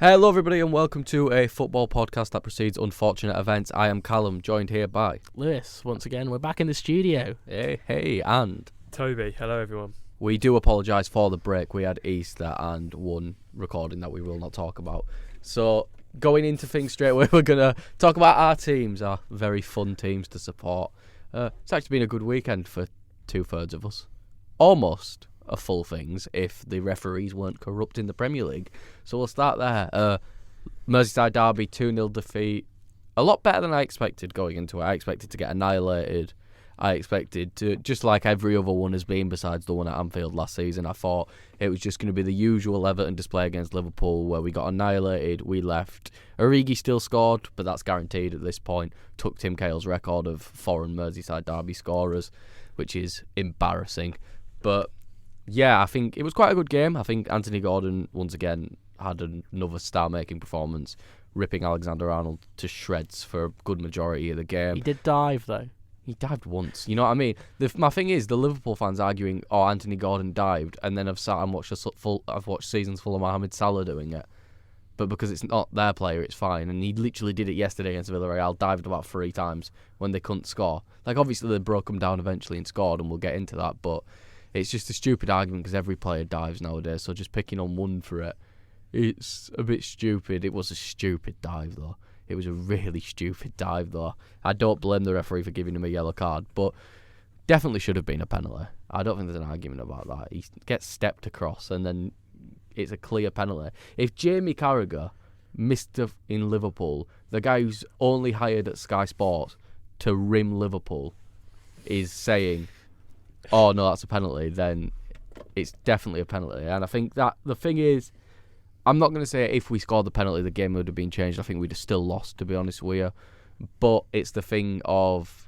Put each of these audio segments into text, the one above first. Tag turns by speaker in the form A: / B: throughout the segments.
A: Hello everybody and welcome to a football podcast that precedes unfortunate events. I am Callum, joined here by
B: Lewis. Once again, we're back in the studio.
A: Hey, and
C: Toby. Hello everyone.
A: we do apologise for the break. We had Easter and one recording that we will not talk about. So going into things straight away, we're going to talk about our teams, our very fun teams to support. It's actually been a good weekend for 2/3 of us. Almost a full things if the referees weren't corrupt in the Premier League. So we'll start there. Merseyside derby, 2-0 defeat. A lot better than I expected going into it. I expected to get annihilated. I expected to, just like every other one has been besides the one at Anfield last season, I thought it was just going to be the usual Everton display against Liverpool where we got annihilated, we left. Origi still scored, but that's guaranteed at this point. Took Tim Cahill's record of foreign Merseyside derby scorers, which is embarrassing. But yeah, I think it was quite a good game. I think Anthony Gordon, once again, had another star-making performance, ripping Alexander-Arnold to shreds for a good majority of the game.
B: He did dive, though.
A: He dived once. You know what I mean? My thing is, the Liverpool fans arguing, "Oh, Anthony Gordon dived," and then I've sat and watched I've watched seasons full of Mohamed Salah doing it. But because it's not their player, it's fine. And he literally did it yesterday against Villarreal, dived about 3 times when they couldn't score. Like, obviously, they broke him down eventually and scored, and we'll get into that, but it's just a stupid argument because every player dives nowadays, so just picking on one for it, it's a bit stupid. It was a stupid dive, though. It was a really stupid dive, though. I don't blame the referee for giving him a yellow card, but definitely should have been a penalty. I don't think there's an argument about that. He gets stepped across, and then it's a clear penalty. If Jamie Carragher missed in Liverpool, the guy who's only hired at Sky Sports to rim Liverpool is saying, "Oh no, that's a penalty," then it's definitely a penalty. And I think that the thing is, I'm not going to say if we scored the penalty the game would have been changed. I think we'd have still lost, to be honest with you. But it's just a thing of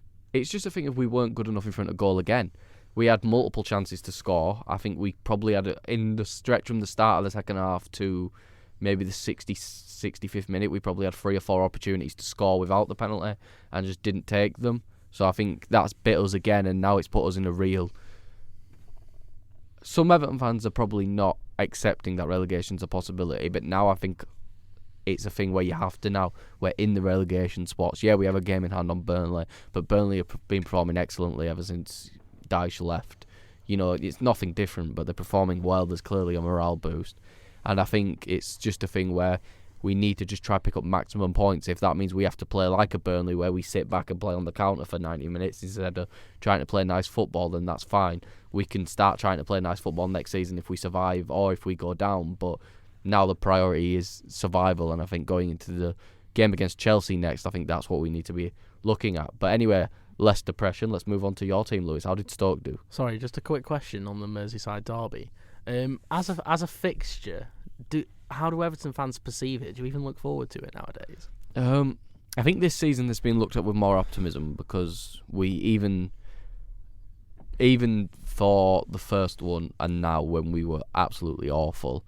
A: we weren't good enough in front of goal again. We had multiple chances to score. I think we probably had, in the stretch from the start of the second half to maybe the 65th minute, we probably had 3 or 4 opportunities to score without the penalty and just didn't take them. So I think that's bit us again, and now it's put us in a real... Some Everton fans are probably not accepting that relegation's a possibility, but now I think it's a thing where you have to now. We're in the relegation spots. Yeah, we have a game in hand on Burnley, but Burnley have been performing excellently ever since Dyche left. You know, it's nothing different, but they're performing well. There's clearly a morale boost. And I think it's just a thing where we need to just try to pick up maximum points. If that means we have to play like a Burnley where we sit back and play on the counter for 90 minutes instead of trying to play nice football, then that's fine. We can start trying to play nice football next season if we survive or if we go down. But now the priority is survival, and I think going into the game against Chelsea next, I think that's what we need to be looking at. But anyway, less depression. Let's move on to your team, Lewis. How did Stoke do?
B: Sorry, just a quick question on the Merseyside derby. As a fixture, how do Everton fans perceive it? Do you even look forward to it nowadays?
A: I think this season has been looked at with more optimism because we even for the first one and now when we were absolutely awful,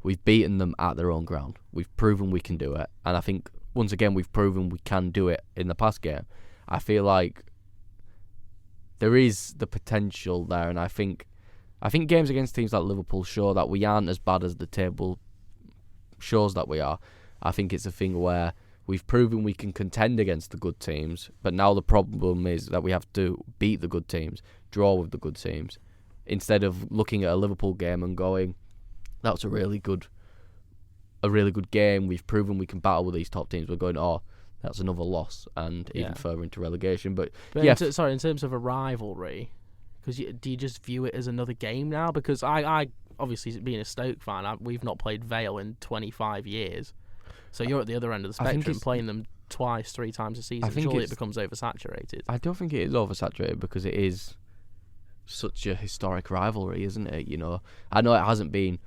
A: we've beaten them at their own ground. We've proven we can do it, and I think once again we've proven we can do it in the past game. I feel like there is the potential there, and I think games against teams like Liverpool show that we aren't as bad as the table shows that we are. I think it's a thing where we've proven we can contend against the good teams, but now the problem is that we have to beat the good teams, draw with the good teams, instead of looking at a Liverpool game and going, "That's a really good game. We've proven we can battle with these top teams." We're going, "Oh, that's another loss," and even further into relegation. But yeah,
B: in terms of a rivalry, because do you just view it as another game now? Because I obviously, being a Stoke fan, we've not played Vale in 25 years. So you're at the other end of the spectrum, playing them twice, 3 times a season. Surely it becomes oversaturated.
A: I don't think it is oversaturated because it is such a historic rivalry, isn't it? You know, I know it hasn't been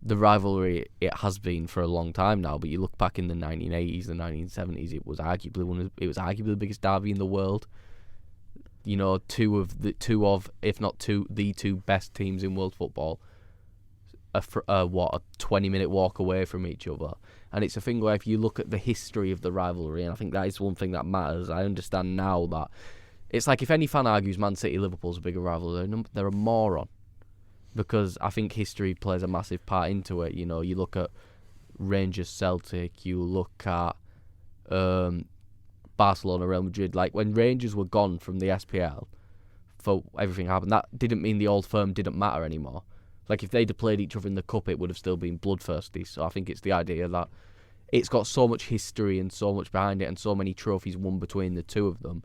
A: the rivalry it has been for a long time now, but you look back in the 1980s, the 1970s, it was arguably the biggest derby in the world. You know, two of if not the two best teams in world football. A 20-minute walk away from each other. And it's a thing where if you look at the history of the rivalry, and I think that is one thing that matters, I understand now that it's like if any fan argues Man City Liverpool's a bigger rivalry, they're a moron. Because I think history plays a massive part into it. You know, you look at Rangers, Celtic, you look at Barcelona, Real Madrid. Like, when Rangers were gone from the SPL, for everything happened, that didn't mean the old firm didn't matter anymore. Like, if they'd have played each other in the cup, it would have still been bloodthirsty. So I think it's the idea that it's got so much history and so much behind it and so many trophies won between the two of them.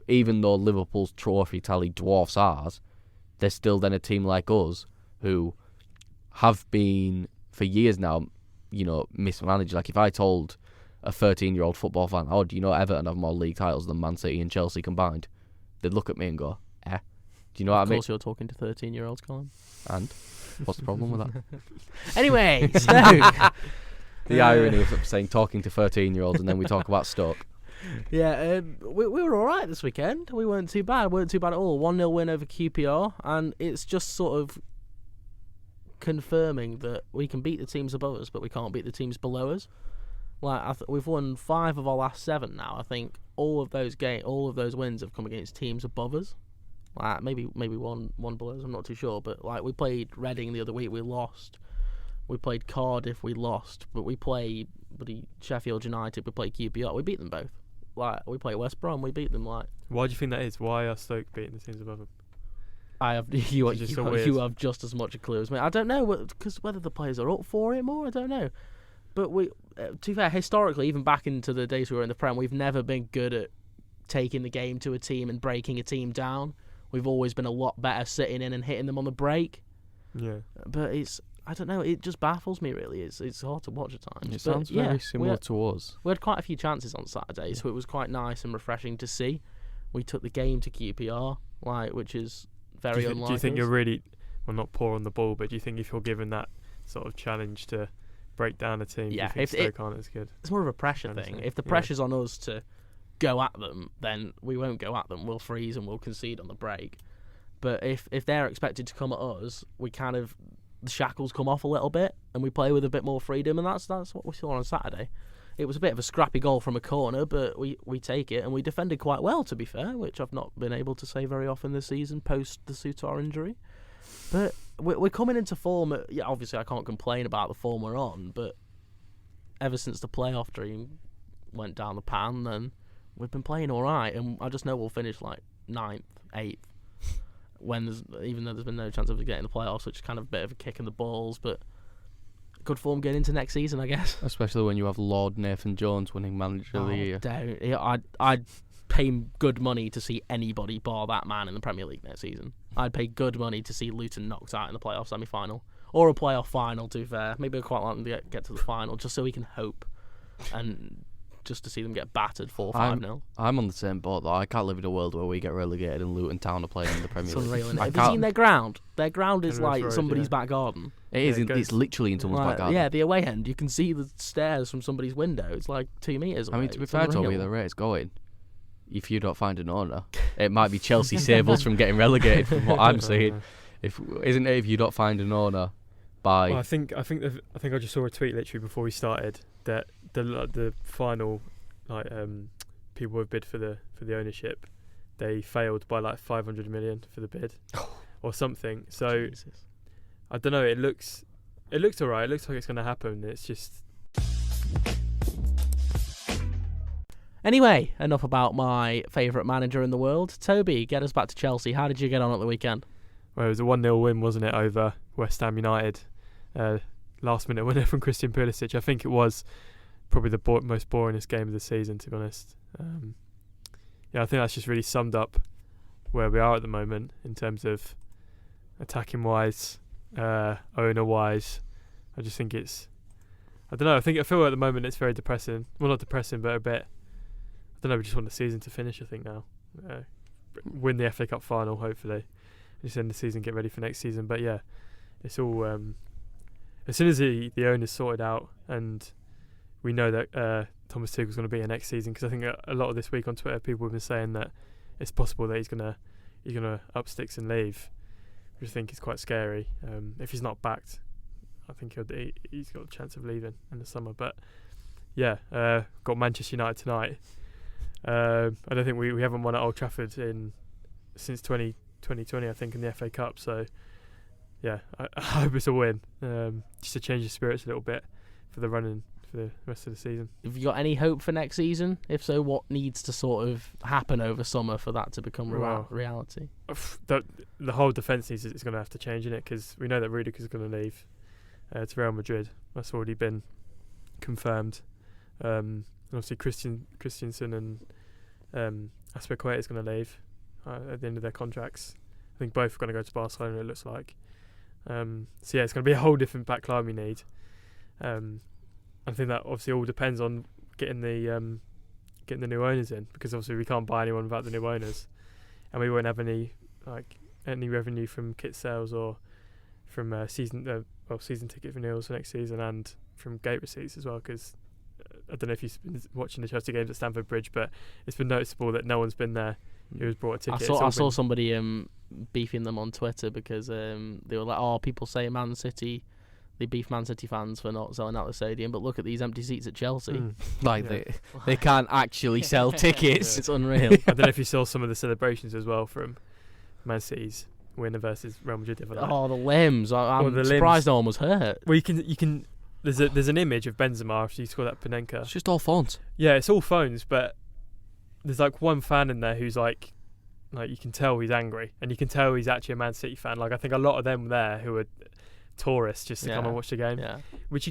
A: Even though Liverpool's trophy tally dwarfs ours, there's still then a team like us who have been, for years now, mismanaged. Like, if I told a 13-year-old football fan, oh, do you know Everton have more league titles than Man City and Chelsea combined? They'd look at me and go, eh. Do you know what I mean?
B: Of course you're talking to 13-year-olds, Colin.
A: And? What's the problem with that?
B: Anyway, Stoke.
A: The irony of saying talking to 13-year-olds and then we talk about Stoke.
B: Yeah, we were all right this weekend. We weren't too bad. At all. 1-0 win over QPR, and it's just sort of confirming that we can beat the teams above us, but we can't beat the teams below us. Like, we've won 5 of our last 7 now. I think all of those wins have come against teams above us. Like, maybe one below us. I'm not too sure, but like, we played Reading the other week, we lost. We played Cardiff, we lost. But we played Sheffield United, we played QPR, we beat them both. Like, we played West Brom, we beat them. Like,
C: why do you think that is? Why are Stoke beating the teams above them?
B: You have just as much a clue as me. I don't know, because whether the players are up for it more, I don't know. But to be fair, historically, even back into the days we were in the Prem, we've never been good at taking the game to a team and breaking a team down. We've always been a lot better sitting in and hitting them on the break.
C: Yeah.
B: But I don't know, it just baffles me, really. It's hard to watch at times.
A: It sounds very similar to us.
B: We had quite a few chances on Saturday, so it was quite nice and refreshing to see. We took the game to QPR, which is very unlike us.
C: Do you think you're really, not poor on the ball, but do you think if you're given that sort of challenge to break down a team, do you think Stoke aren't as good?
B: It's more of a pressure thing. If the pressure's on us to go at them, then we won't go at them. We'll freeze and we'll concede on the break. But if they're expected to come at us, we kind of, the shackles come off a little bit and we play with a bit more freedom, and that's what we saw on Saturday. It was a bit of a scrappy goal from a corner, but we take it, and we defended quite well, to be fair, which I've not been able to say very often this season post the Soutar injury. But we're coming into form. Obviously I can't complain about the form we're on, but ever since the playoff dream went down the pan, then we've been playing all right, and I just know we'll finish like 9th, 8th, even though there's been no chance of getting the playoffs, which is kind of a bit of a kick in the balls, but good form going into next season, I guess.
A: Especially when you have Lord Nathan Jones winning Manager of the Year.
B: I'd pay good money to see anybody bar that man in the Premier League next season. I'd pay good money to see Luton knocked out in the playoff semi-final, or a playoff final, to be fair. Maybe I'd quite like them to get to the final, just so we can hope, and just to see them get battered 4-5-0.
A: I'm on the same boat, though. I can't live in a world where we get relegated and Luton Town are playing in the Premier League.
B: Have you seen their ground? Their ground is like somebody's back garden.
A: It is. It's literally in someone's back garden.
B: Yeah, the away end. You can see the stairs from somebody's window. It's like 2 meters away.
A: I mean, to be fair, Toby, the rate it's going, if you don't find an owner, it might be Chelsea saves from getting relegated, from what I'm seeing. Isn't it if you don't find an owner by...
C: Well, I think I just saw a tweet literally before we started that the final people who bid for the ownership, they failed by like 500 million for the bid or something. So Jesus. I don't know. It looks alright. It looks like it's going to happen. It's just.
B: Anyway, enough about my favourite manager in the world. Toby, get us back to Chelsea. How did you get on at the weekend?
C: Well, it was a 1-0 win, wasn't it, over West Ham United? Last minute winner from Christian Pulisic. I think it was probably the most boringest game of the season, to be honest. I think that's just really summed up where we are at the moment in terms of attacking wise, owner wise. I just think it's, I don't know. I feel at the moment it's very depressing. Well, not depressing, but a bit. I don't know. We just want the season to finish. I think now, win the FA Cup final, hopefully, just end the season, get ready for next season. But yeah, it's all as soon as the owner's sorted out and we know that Thomas Tuchel's going to be here next season, because I think a lot of this week on Twitter people have been saying that it's possible that he's gonna up sticks and leave, which I think is quite scary. If he's not backed, I think he's got a chance of leaving in the summer. But yeah, got Manchester United tonight. I don't think we haven't won at Old Trafford since 2020, I think, in the FA Cup. So yeah, I hope it's a win, just to change the spirits a little bit for the running for the rest of the season.
B: Have you got any hope for next season? If so, what needs to sort of happen over summer for that to become reality?
C: The whole defence is going to have to change in it, because we know that Rudiger's going to leave to Real Madrid. That's already been confirmed. And obviously Christensen and Azpilicueta is going to leave at the end of their contracts. I think both are going to go to Barcelona, it looks like. So yeah, it's going to be a whole different back line we need. I think that obviously all depends on getting the new owners in, because obviously we can't buy anyone without the new owners, and we won't have any revenue from kit sales or from season ticket renewals for next season, and from gate receipts as well. Because I don't know if you've been watching the Chelsea games at Stamford Bridge, but it's been noticeable that no one's been there who has brought a ticket.
B: I saw somebody beefing them on Twitter because they were like, "Oh, people say Man City." They beef Man City fans for not selling out the stadium, but look at these empty seats at Chelsea.
A: They can't actually sell tickets.
B: Yeah. It's unreal.
C: I don't know if you saw some of the celebrations as well from Man City's winner versus Real Madrid the other night.
B: Oh, the limbs! I'm surprised no one was hurt.
C: Well, you can. There's an image of Benzema after he scored that Panenka.
A: It's just all phones.
C: Yeah, it's all phones, but there's like one fan in there who's like you can tell he's angry, and you can tell he's actually a Man City fan. Like, I think a lot of them there who are tourists just to come and watch the game, which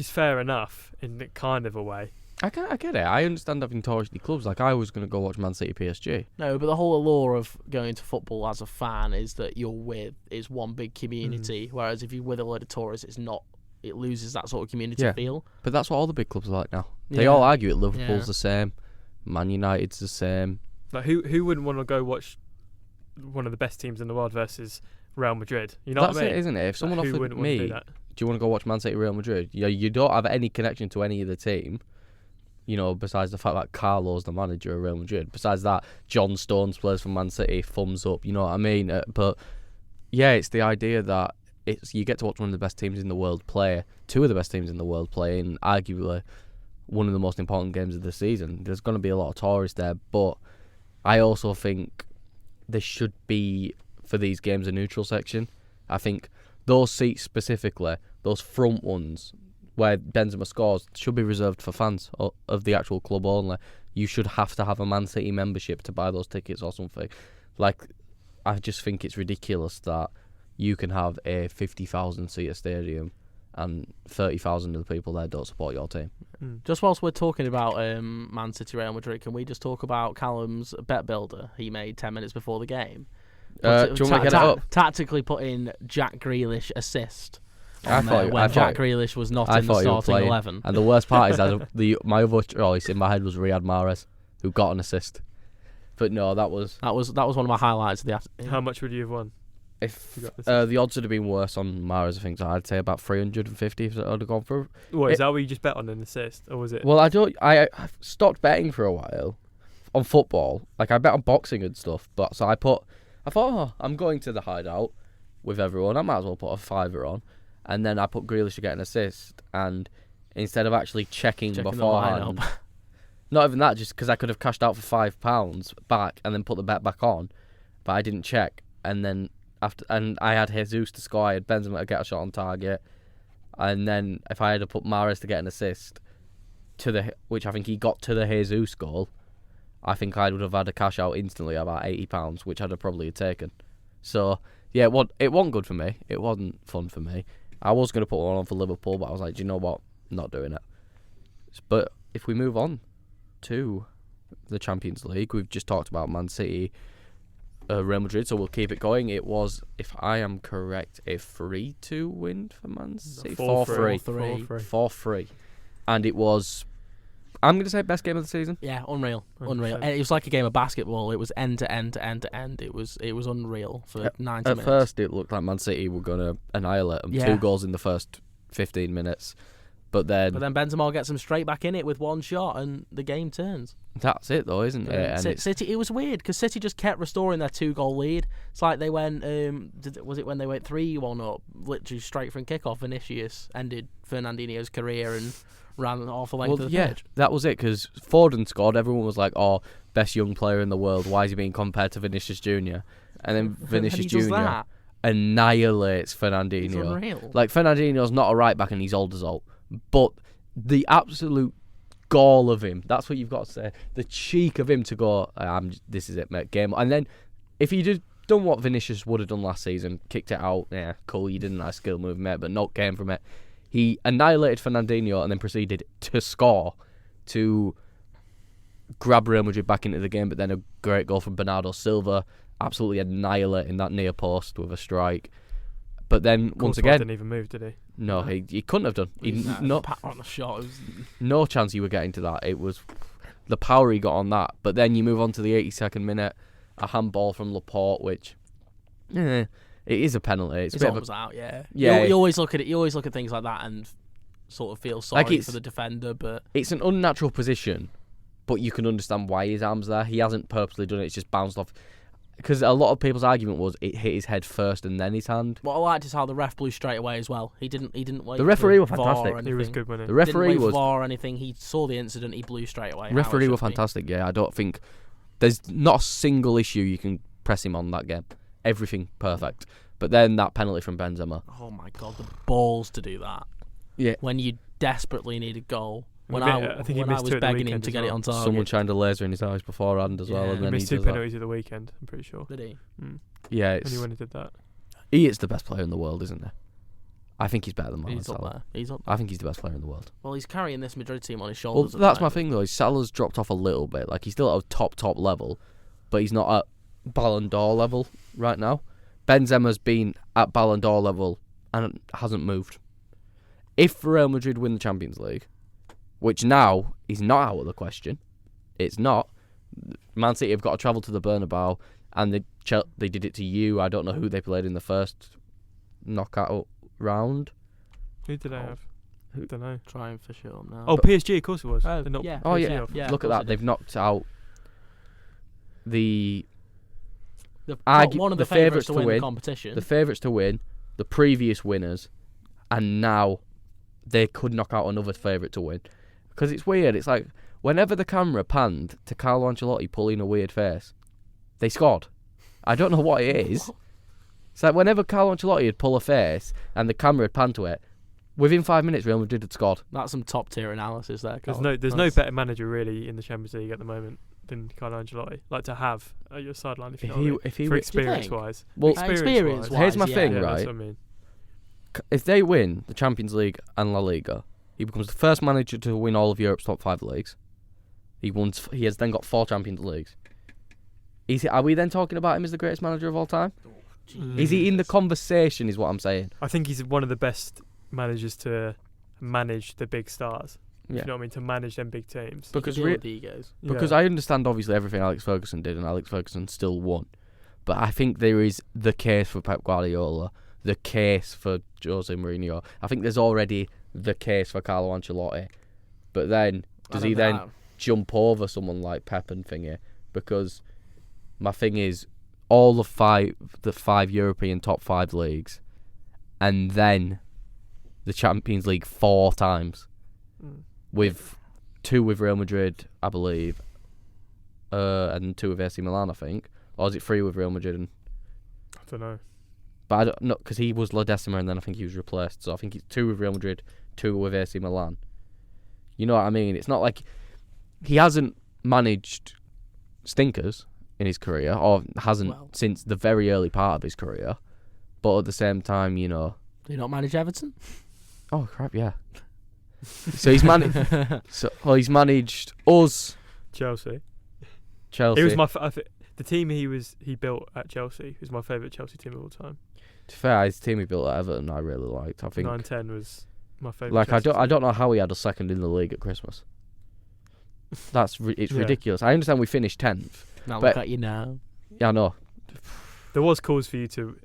C: is fair enough in kind of a way.
A: I get it. I understand having touristy clubs. Like, I was going to go watch Man City PSG.
B: No, but the whole allure of going to football as a fan is that you're with is one big community, whereas if you're with a load of tourists, it's not. It loses that sort of community feel.
A: But that's what all the big clubs are like now. They all argue it. Liverpool's the same. Man United's the same.
C: Like, who wouldn't want to go watch one of the best teams in the world versus Real Madrid? You know
A: that's
C: what I mean?
A: It, isn't it? If someone offered me, do you want to go watch Man City Real Madrid? You don't have any connection to any of the team. You know, besides the fact that Carlo's the manager of Real Madrid. Besides that, John Stones plays for Man City. Thumbs up. You know what I mean? But yeah, it's the idea that you get to watch one of the best teams in the world play, two of the best teams in the world play, and arguably one of the most important games of the season. There's going to be a lot of tourists there, but I also think there should be, for these games, a neutral section. I think those seats specifically, those front ones where Benzema scores, should be reserved for fans of the actual club only. You should have to have a Man City membership to buy those tickets or something. Like, I just think it's ridiculous that you can have a 50,000 seat stadium and 30,000 of the people there don't support your team.
B: Just whilst we're talking about Man City Real Madrid, can we just talk about Callum's bet builder he made 10 minutes before the game?
A: Do you want to get it up?
B: Tactically put in Jack Grealish assist when Jack Grealish was not in the starting 11.
A: And the worst part is that my other choice in my head was Riyad Mahrez, who got an assist. But no, that was
B: one of my highlights of the.
C: How much would you have won?
A: If the odds would have been worse on Mahrez, I think, so I'd say about 350 if it would have gone through.
C: What, is that what you just bet on an assist, or was it?
A: Well, I stopped betting for a while on football. Like, I bet on boxing and stuff, but so I thought, I'm going to the hideout with everyone. I might as well put a fiver on, and then I put Grealish to get an assist, and instead of actually checking beforehand, not even that, just because I could have cashed out for £5 back and then put the bet back on, but I didn't check, and then. And I had Jesus to score, I had Benzema to get a shot on target, and then if I had to put Mahrez to get an assist which I think he got to the Jesus goal, I think I would have had a cash out instantly about £80, which I'd have probably taken. So yeah, it wasn't good for me. It wasn't fun for me. I was going to put one on for Liverpool, but I was like, do you know what? I'm not doing it. But if we move on to the Champions League, we've just talked about Man City, Real Madrid, so we'll keep it going. It was, if I am correct, a 3-2 win for Man City.
C: 4-3.
A: 4-3. And it was, I'm going to say, best game of the season.
B: Yeah, unreal. And it was like a game of basketball. It was end to end to end to end. It was unreal for 90 minutes.
A: At first, it looked like Man City were going to annihilate them. 2 goals in the first 15 minutes. But then
B: Benzema gets them straight back in it with one shot, and the game turns.
A: That's it, though, isn't it? And
B: City, it was weird because City just kept restoring their 2-goal lead. It's like they went, was it when they went 3-1 up, literally straight from kickoff? Vinicius ended Fernandinho's career and ran off the length of the pitch.
A: That was it, because Foden scored. Everyone was like, "Oh, best young player in the world. Why is he being compared to Vinicius Junior?" And then Vinicius Junior annihilates Fernandinho.
B: It's unreal.
A: Like, Fernandinho's not a right back and he's old as old. But the absolute gall of him, that's what you've got to say. The cheek of him to go, this is it, mate, game. And then if he'd have done what Vinicius would have done last season, kicked it out, yeah, cool, you did a nice skill move, mate, but not game from it. He annihilated Fernandinho and then proceeded to score to grab Real Madrid back into the game, but then a great goal from Bernardo Silva, absolutely annihilating that near post with a strike. But then once again,
C: didn't even move, did he?
A: No, he couldn't have done.
B: No pat on the shot.
A: No chance he would get into that. It was the power he got on that. But then you move on to the 82nd minute, a handball from Laporte, which it is a penalty. It's
B: almost out, yeah.
A: Yeah.
B: You always look at it. You always look at things like that and sort of feel sorry for the defender, but
A: it's an unnatural position. But you can understand why his arm's there. He hasn't purposely done it. It's just bounced off. Because a lot of people's argument was it hit his head first and then his hand.
B: What I liked is how the ref blew straight away as well. He didn't wait.
A: The referee was
B: VAR
A: fantastic.
C: He was good, wasn't he?
A: The referee
B: didn't wait
A: was
B: VAR or anything. He saw the incident. He blew straight away.
A: Referee was fantastic. Yeah, I don't think there's not a single issue you can press him on that game. Everything perfect. But then that penalty from Benzema.
B: Oh my God, the balls to do that.
A: Yeah.
B: When you desperately need a goal. When
C: I think
B: I was begging him to get it on target.
A: Someone shined a laser in his eyes beforehand as well, and then
C: he missed
A: he
C: two penalties at the weekend, I'm pretty sure.
B: Did he?
A: Yeah,
C: Only when he did that.
A: He is the best player in the world, isn't he? I think he's better than Mohamed Salah.
B: He's up there. He's up there.
A: I think he's the best player in the world.
B: Well, he's carrying this Madrid team on his
A: Well,
B: shoulders.
A: that's my thing though. Salah's dropped off a little bit. Like he's still at a top level, but he's not at Ballon d'Or level right now. Benzema's been at Ballon d'Or level and hasn't moved. If Real Madrid win the Champions League, which now is not out of the question, it's not. Man City have got to travel to the Bernabeu, and they did it to you. I don't know who they played in the first knockout round.
C: Who did I have? I don't know.
B: Try and fish it up now.
C: Oh, PSG, of course it was.
B: Yeah.
A: Oh yeah.
B: Yeah,
A: Look at that. They've knocked out
B: one of the favourites to win
A: the
B: competition.
A: The favourites to win, the previous winners, and now they could knock out another favourite to win. Because it's weird. It's like whenever the camera panned to Carlo Ancelotti pulling a weird face, they scored. I don't know what it is. It's like whenever Carlo Ancelotti would pull a face and the camera had panned to it, within 5 minutes Real Madrid had scored.
B: That's some top tier analysis there.
C: There's no better manager really in the Champions League at the moment than Carlo Ancelotti. Like to have at your sideline if you for experience wise.
A: Well,
B: experience wise,
A: here's my thing, right?
C: That's what I mean.
A: If they win the Champions League and La Liga, he becomes the first manager to win all of Europe's top 5 leagues. He has then got 4 Champions Leagues. Are we then talking about him as the greatest manager of all time? Is he in the conversation, is what I'm saying?
C: I think he's one of the best managers to manage the big stars.
A: Yeah.
C: You know what I mean? To manage them big teams.
A: Because
B: egos.
A: I understand obviously everything Alex Ferguson did, and Alex Ferguson still won. But I think there is the case for Pep Guardiola, the case for Jose Mourinho. I think there's already the case for Carlo Ancelotti. But then, does he then jump over someone like Pep and thingy? Because my thing is, all the five European top 5 leagues, and then the Champions League 4 times, with 2 with Real Madrid, I believe, and 2 with AC Milan, I think, or is it 3 with Real Madrid?
C: I don't know.
A: But I don't know, because he was La Decima and then I think he was replaced. So I think it's 2 with Real Madrid, 2 with AC Milan. You know what I mean? It's not like he hasn't managed stinkers in his career, or hasn't since the very early part of his career. But at the same time, you know.
B: Did he not manage Everton?
A: Oh crap! Yeah. So he's managed. He's managed us.
C: Chelsea.
A: It
C: was the team he built at Chelsea was my favourite Chelsea team of all time.
A: To be fair, his team he built at Everton I really liked. I think
C: 9-10 was my favourite.
A: Like
C: Chelsea
A: I don't know how he had a second in the league at Christmas. It's ridiculous. I understand we finished 10th.
B: Now look at you now.
A: Yeah, I know.
C: There was calls for you to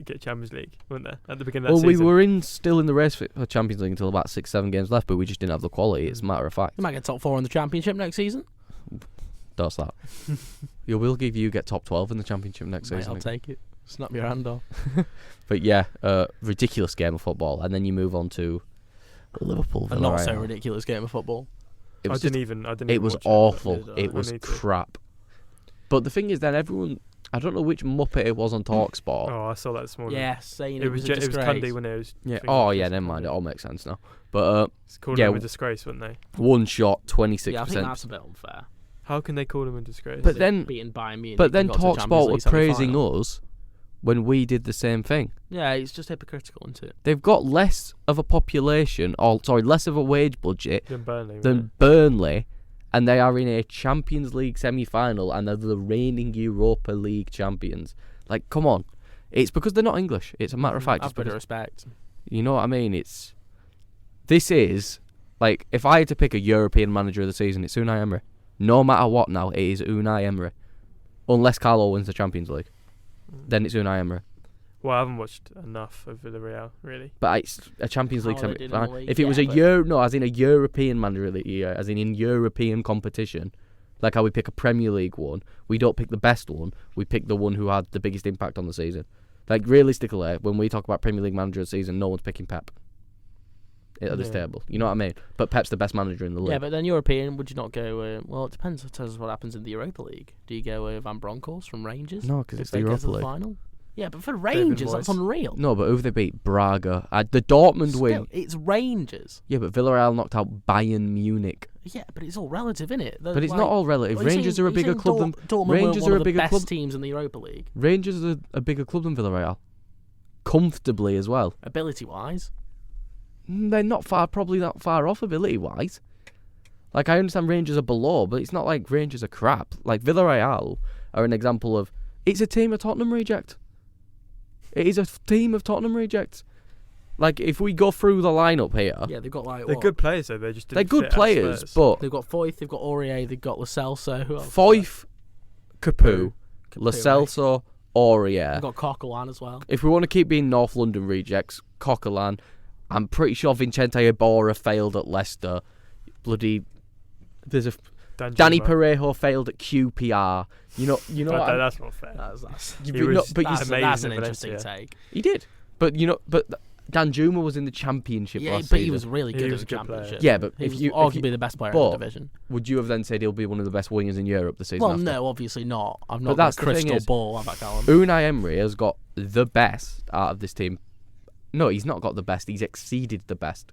C: get Champions League, weren't there, at the beginning of that season?
A: We were still in the race for Champions League until about 6-7 games left, but we just didn't have the quality. It's a matter of fact.
B: You might get top 4 in the Championship next season.
A: That's that. We'll give you get top 12 in the Championship next season.
B: I'll take it. Snap your hand off.
A: But yeah, ridiculous game of football, and then you move on to Liverpool.
B: A not so ridiculous game of football.
A: It was awful. It was crap. But the thing is, then everyone I don't know which Muppet it was on TalkSport.
C: Oh, I saw that this morning.
B: Yeah, saying
C: It was
B: a disgrace.
C: Cundy, wasn't it? It was
A: Yeah. Oh, yeah. Never mind. It all makes sense now. But
C: It's called him a disgrace, wouldn't they?
A: one shot, 26%.
B: Yeah, I think that's a bit unfair.
C: How can they call him a disgrace?
A: But then,
B: Beating Bayern Munich,
A: but then
B: and got to the Champions
A: TalkSport were
B: League
A: praising
B: semi-final.
A: us when we did the same thing.
B: Yeah, it's just hypocritical, isn't it?
A: They've got less of a population, less of a wage budget
C: than Burnley.
A: than Burnley, and they are in a Champions League semi-final, and they're the reigning Europa League champions. Like, come on. It's because they're not English. It's a matter of fact.
B: Have a bit of respect.
A: You know what I mean? This is, like, if I had to pick a European manager of the season, it's Unai Emery. No matter what now, it is Unai Emery. Unless Carlo wins the Champions League. Then it's Unai Emery.
C: Well, I haven't watched enough of Villarreal, really.
A: But it's a Champions League
B: Oh, they did in the
A: semi-final.
B: league,
A: If it was as in a European manager of the year, as in European competition, like how we pick a Premier League one, we don't pick the best one, we pick the one who had the biggest impact on the season. Like, realistically, when we talk about Premier League manager of the season, no one's picking Pep at this table. You know what I mean? But Pep's the best manager in the league.
B: Yeah, but then European, would you not go? Well, it depends. It tells us what happens in the Europa League. Do you go with Van Bronckhorst from Rangers?
A: No, because
B: if
A: it's
B: they
A: the
B: get
A: Europa
B: to the
A: League.
B: final? Yeah, but for Rangers, that's
C: Moyes.
B: unreal.
A: No, but who have they beat? Braga. The Dortmund
B: Still,
A: win.
B: it's Rangers.
A: Yeah, but Villarreal knocked out Bayern Munich.
B: Yeah, but it's all relative, isn't it?
A: But it's not all relative. Rangers are a bigger club than
B: Dortmund.
A: Rangers
B: were
A: are
B: one
A: a
B: of
A: bigger
B: the best
A: club.
B: teams in the Europa League,
A: Rangers are a bigger club than Villarreal, comfortably as well.
B: ability-wise.
A: They're probably not far off ability-wise. Like, I understand Rangers are below, but it's not like Rangers are crap. Like, Villarreal are an example of, it's a team of Tottenham reject. It is a team of Tottenham rejects. Like, if we go through the lineup here,
B: Yeah, they've got like
C: They're
B: what?
C: good players, though. They just
A: they're
C: didn't
A: good
C: fit at
A: players,
C: Spurs.
A: but
B: They've got Foyth, they've got Aurier, they've got Lo Celso. Who else?
A: Foyth, Capoue, Lo
B: Capoue,
A: Celso, Aurier.
B: They've got Coquelin as well.
A: If we want to keep being North London rejects, Coquelin, I'm pretty sure Vicente Iborra failed at Leicester. There's a Danny Parejo failed at QPR. You know what?
C: That's not fair.
B: That's
C: Amazing
B: an
C: at
B: interesting
C: Valencia.
B: take.
A: He did, but Danjuma was in the Championship
B: Yeah,
A: last
B: but
A: season.
B: he was really good
C: He
B: at
C: was
B: the
C: a good player.
B: Championship.
A: Yeah, but
B: he
A: if
B: was
A: you-
B: arguably the best player in
A: but-
B: the division.
A: Would you have then said he'll be one of the best wingers in Europe the season
B: Well,
A: after?
B: no, obviously not. I've
A: But
B: not
A: that's
B: got
A: the
B: a
A: thing
B: crystal
A: is-
B: ball, have I, Callum?
A: Unai Emery has got the best out of this team. No, he's not got the best. He's exceeded the best.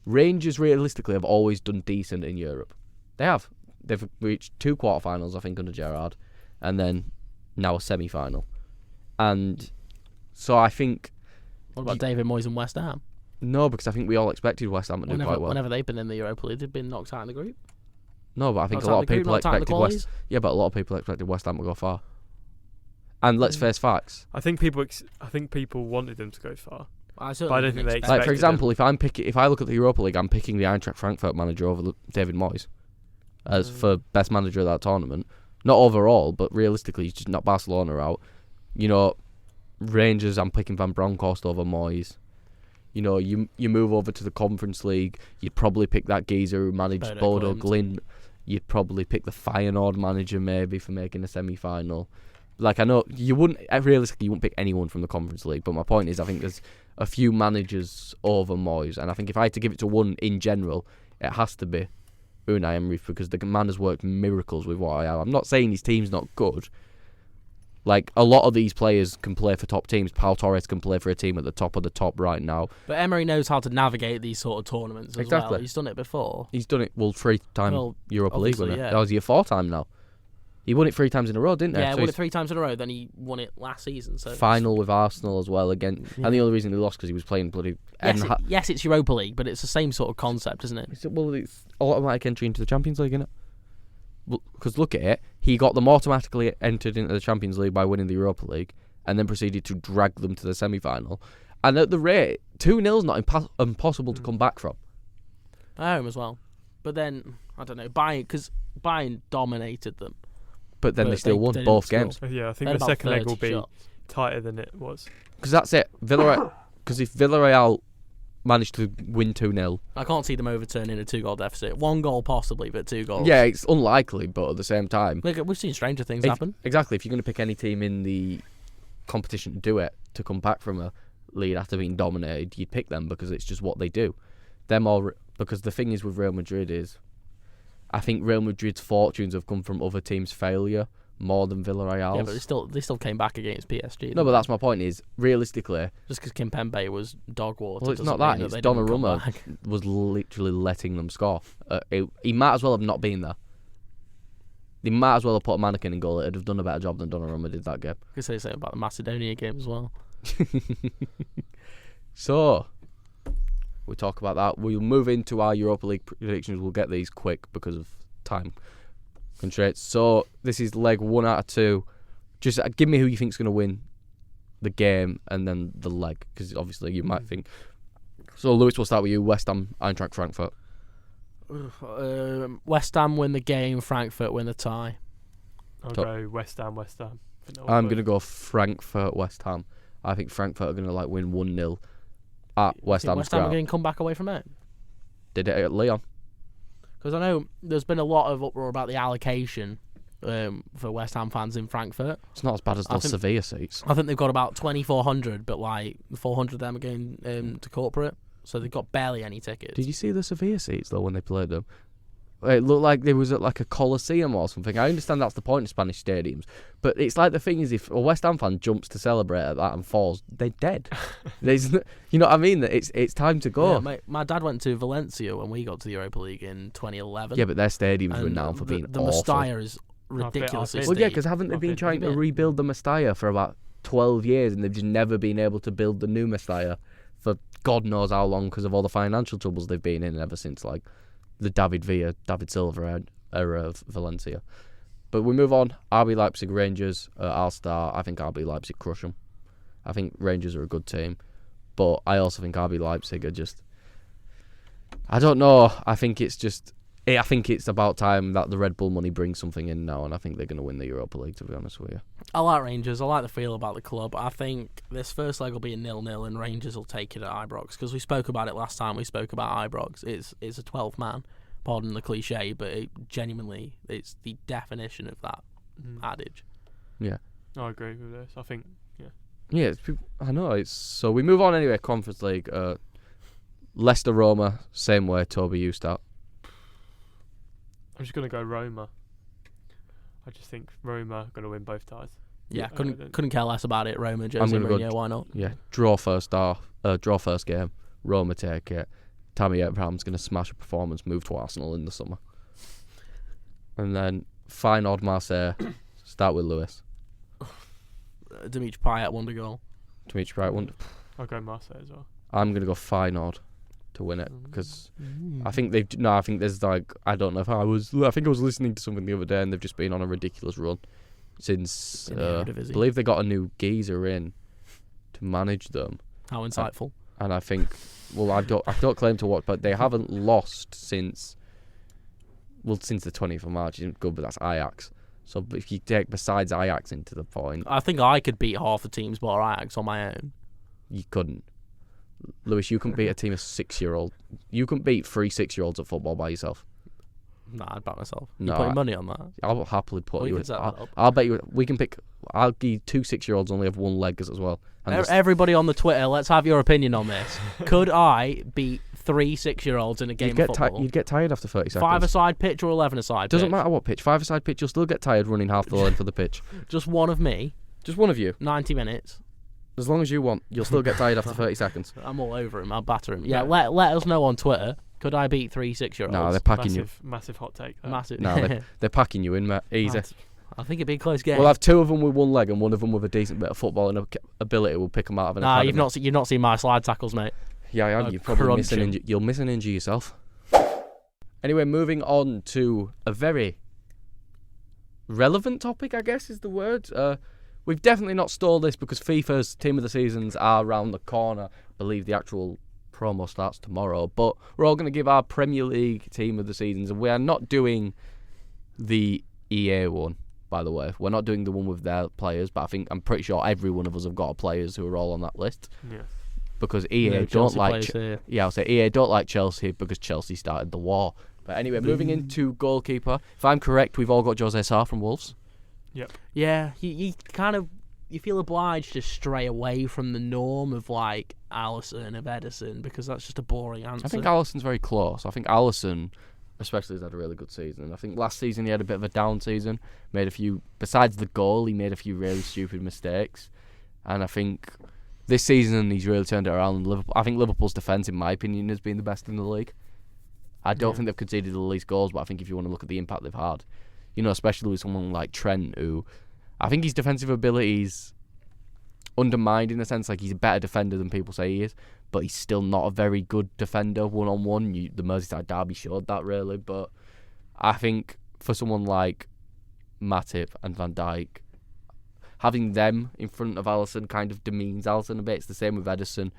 A: Rangers, realistically, have always done decent in Europe. They have. They've reached 2 quarterfinals, I think, under Gerrard, and then now a semi-final. And so I think...
B: What about David Moyes and West Ham?
A: No, because I think we all expected West Ham to do quite well.
B: Whenever they've been in the Europa League, they've been knocked out in the group.
A: No, but I think
B: Knocked
A: a
B: out
A: lot
B: in
A: of
B: the group,
A: people
B: knocked out in the
A: expected West...
B: qualies.
A: Yeah, but a lot of people expected West Ham to go far. And let's face facts.
C: I think people wanted them to go far.
B: I
C: But I don't think they
B: expect
A: Like, for
C: expected
A: example, if I look at the Europa League, I'm picking the Eintracht Frankfurt manager over David Moyes as for best manager of that tournament. Not overall, but realistically, he's just not Barcelona out. You know, Rangers, I'm picking Van Bronckhorst over Moyes. You know, you move over to the Conference League, you'd probably pick that geezer who managed Bodo Glimt. You'd probably pick the Feyenoord manager maybe for making a semi-final. Like, I know you wouldn't pick anyone from the Conference League, but my point is I think there's a few managers over Moyes, and I think if I had to give it to one in general, it has to be Unai Emery, because the man has worked miracles with what I have. I'm not saying his team's not good. Like, a lot of these players can play for top teams. Pau Torres can play for a team at the top of the top right now.
B: But Emery knows how to navigate these sort of tournaments as
A: Exactly.
B: well. He's done it before.
A: He's done it, 3-time Europa League winner.
B: yeah.
A: That was your 4th time now. He won it 3 times in a row, didn't he?
B: Yeah,
A: So
B: won it
A: he's
B: 3 times in a row. Then he won it last season. So
A: final with Arsenal as well again.
B: Yeah.
A: And the only reason he lost because he was playing bloody...
B: Yes, it's Europa League, but it's the same sort of concept, isn't it?
A: It's automatic entry into the Champions League, isn't it? Because look at it, he got them automatically entered into the Champions League by winning the Europa League, and then proceeded to drag them to the semi-final. And at the rate, 2-0's not impossible to come back from.
B: At home as well. But then, I don't know, because Bayern dominated them.
A: But then they still won
B: they
A: both
B: didn't
A: games.
B: score.
C: Yeah, I think
B: They had
C: the
B: about
C: second leg will
B: 30
C: be
B: shots.
C: tighter than it was.
A: Because that's it. Because if Villarreal managed to win 2-0...
B: I can't see them overturning a 2-goal deficit. 1 goal possibly, but 2 goals.
A: Yeah, it's unlikely, but at the same time...
B: Look, we've seen stranger things happen.
A: Exactly. If you're going to pick any team in the competition to do it, to come back from a lead after being dominated, you'd pick them because it's just what they do. Because the thing is with Real Madrid is, I think Real Madrid's fortunes have come from other teams' failure more than Villarreal's.
B: Yeah, but they still came back against PSG.
A: No, but that's my point. Is realistically,
B: just because Kimpembe was dog water.
A: Well, it's not that. It's Donnarumma was literally letting them score. He might as well have not been there. They might as well have put a mannequin in goal. It'd have done a better job than Donnarumma did that game.
B: I could say something about the Macedonia game as well.
A: So, we'll talk about that. We'll move into our Europa League predictions. We'll get these quick because of time constraints. So, this is leg 1 out of 2. Just give me who you think's going to win the game and then the leg, because obviously you might think. So, Lewis, we'll start with you. West Ham, Eintracht Frankfurt.
B: West Ham win the game, Frankfurt win the tie.
C: I'll go West Ham.
A: I'm going to go Frankfurt, West Ham. I think Frankfurt are going to win 1-0 at West Ham's
B: West Ham are
A: ground.
B: going to come back away from it?
A: Did it at Lyon?
B: Because I know there's been a lot of uproar about the allocation for West Ham fans in Frankfurt.
A: It's not as bad as those Sevilla seats.
B: I think they've got about 2,400, but 400 of them are going to corporate. So they've got barely any tickets.
A: Did you see the Sevilla seats, though, when they played them? It looked like they was at a Coliseum or something. I understand that's the point of Spanish stadiums. But it's like the thing is, if a West Ham fan jumps to celebrate at that and falls, they're dead. You know what I mean? It's time to go.
B: Yeah, my dad went to Valencia when we got to the Europa League in 2011.
A: Yeah, but their stadium's renowned for being
B: the
A: awful.
B: Mestalla is ridiculously steep.
A: Well, yeah, because haven't they been trying to rebuild the Mestalla for about 12 years and they've just never been able to build the new Mestalla for God knows how long because of all the financial troubles they've been in ever since the David Silva era of Valencia. But we move on. RB Leipzig, Rangers. I'll start. I think RB Leipzig crush them. I think Rangers are a good team. But I also think RB Leipzig are just... I don't know. I think it's about time that the Red Bull money brings something in now, and I think they're going to win the Europa League, to be honest with you.
B: I like Rangers. I like the feel about the club. I think this first leg will be a 0-0, and Rangers will take it at Ibrox, because we spoke about it last time. We spoke about Ibrox. It's a 12-man, pardon the cliche, but it's the definition of that adage.
A: Yeah.
C: I agree with this. I think, yeah.
A: Yeah, I know. So we move on anyway, Conference League. Leicester, Roma, same way. Toby, you start.
C: I'm just going to go Roma. I just think Roma are going to win both ties.
B: Yeah, couldn't care less about it. Roma, Jose Mourinho, why not?
A: Yeah, draw first game. Roma take it. Tammy Abraham's going to smash a performance, move to Arsenal in the summer. And then Feyenoord, Marseille. Start with Lewis.
B: Dimitri Payet won the goal.
A: Dimitri Payet won.
C: I'll go Marseille as well.
A: I'm going to go Feyenoord to win it because I think I think there's I don't know if I think I was listening to something the other day and they've just been on a ridiculous run since I believe they got a new geezer in to manage them.
B: How insightful.
A: And I think I don't claim to watch, but they haven't lost since the 20th of March. Isn't good, but that's Ajax. So if you take besides Ajax into the point,
B: I think I could beat half the teams but Ajax on my own.
A: You couldn't. Lewis, you can beat a team of 6-year-olds. You can beat 3 6-year-olds at football by yourself.
B: Nah, I'd back myself.
A: No,
B: you putting money on that?
A: I'll happily put
B: well,
A: you.
B: I'll
A: bet you. We can pick. I'll give you 2 6-year-olds only have one leg as well. And
B: everybody on the Twitter, let's have your opinion on this. Could I beat 3 6-year-olds in a game of football?
A: You'd get tired after 30 seconds.
B: 5-a-side pitch or 11-a-side pitch?
A: Doesn't matter what pitch. 5-a-side pitch, you'll still get tired running half the length of the pitch.
B: Just one of me.
A: Just one of you.
B: 90 minutes.
A: As long as you want, you'll still get tired after 30 seconds.
B: I'm all over him. I'll batter him. Yeah, let us know on Twitter. Could I beat 3 6-year-olds?
A: No, they're packing
C: Massive hot take.
B: Massive.
A: No, they're packing you in, mate. Easy.
B: I think it'd be a close game.
A: We'll have 2 of them with one leg and 1 of them with a decent bit of football and ability. We'll pick them out of an academy.
B: You've not seen my slide tackles, mate.
A: Yeah, I am. You'll miss an injury yourself. Anyway, moving on to a very relevant topic, I guess is the word. We've definitely not stalled this because FIFA's Team of the Seasons are around the corner. I believe the actual promo starts tomorrow. But we're all going to give our Premier League Team of the Seasons. And we are not doing the EA one, by the way. We're not doing the one with their players. But I'm pretty sure every one of us have got players who are all on that list.
C: Yeah.
A: Because EA don't like... I'll say EA don't like Chelsea because Chelsea started the war. But anyway, moving into goalkeeper. If I'm correct, we've all got Jose Sarr from Wolves.
C: Yep.
B: Yeah, you feel obliged to stray away from the norm of Alisson, of Ederson, because that's just a boring answer.
A: I think Alisson's very close. I think Alisson Especially he's had a really good season. And I think last season he had a bit of a down season. Besides the goal, he made a few really stupid mistakes. And I think this season he's really turned it around. I think Liverpool's defence, in my opinion, has been the best in the league. I don't think they've conceded the least goals, but I think if you want to look at the impact they've had, especially with someone like Trent, who I think his defensive abilities undermined in a sense, like he's a better defender than people say he is, but he's still not a very good defender one-on-one. The Merseyside derby showed that, really. But I think for someone like Matip and Van Dijk, having them in front of Alisson kind of demeans Alisson a bit. It's the same with Ederson,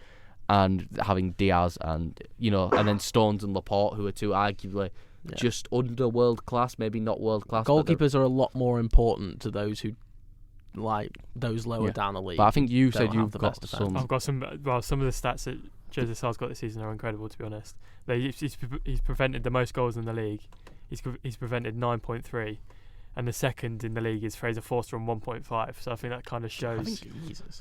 A: and having Diaz and then Stones and Laporte, who are two arguably just under world class, maybe not world class.
B: Goalkeepers are a lot more important to those who like those lower down the league.
A: But I think you said you've got some.
C: I've got some. Well, some of the stats that Jose Sar's got this season are incredible, to be honest. He's prevented the most goals in the league. He's prevented 9.3. And the second in the league is Fraser Forster on 1.5. So I think that kind of shows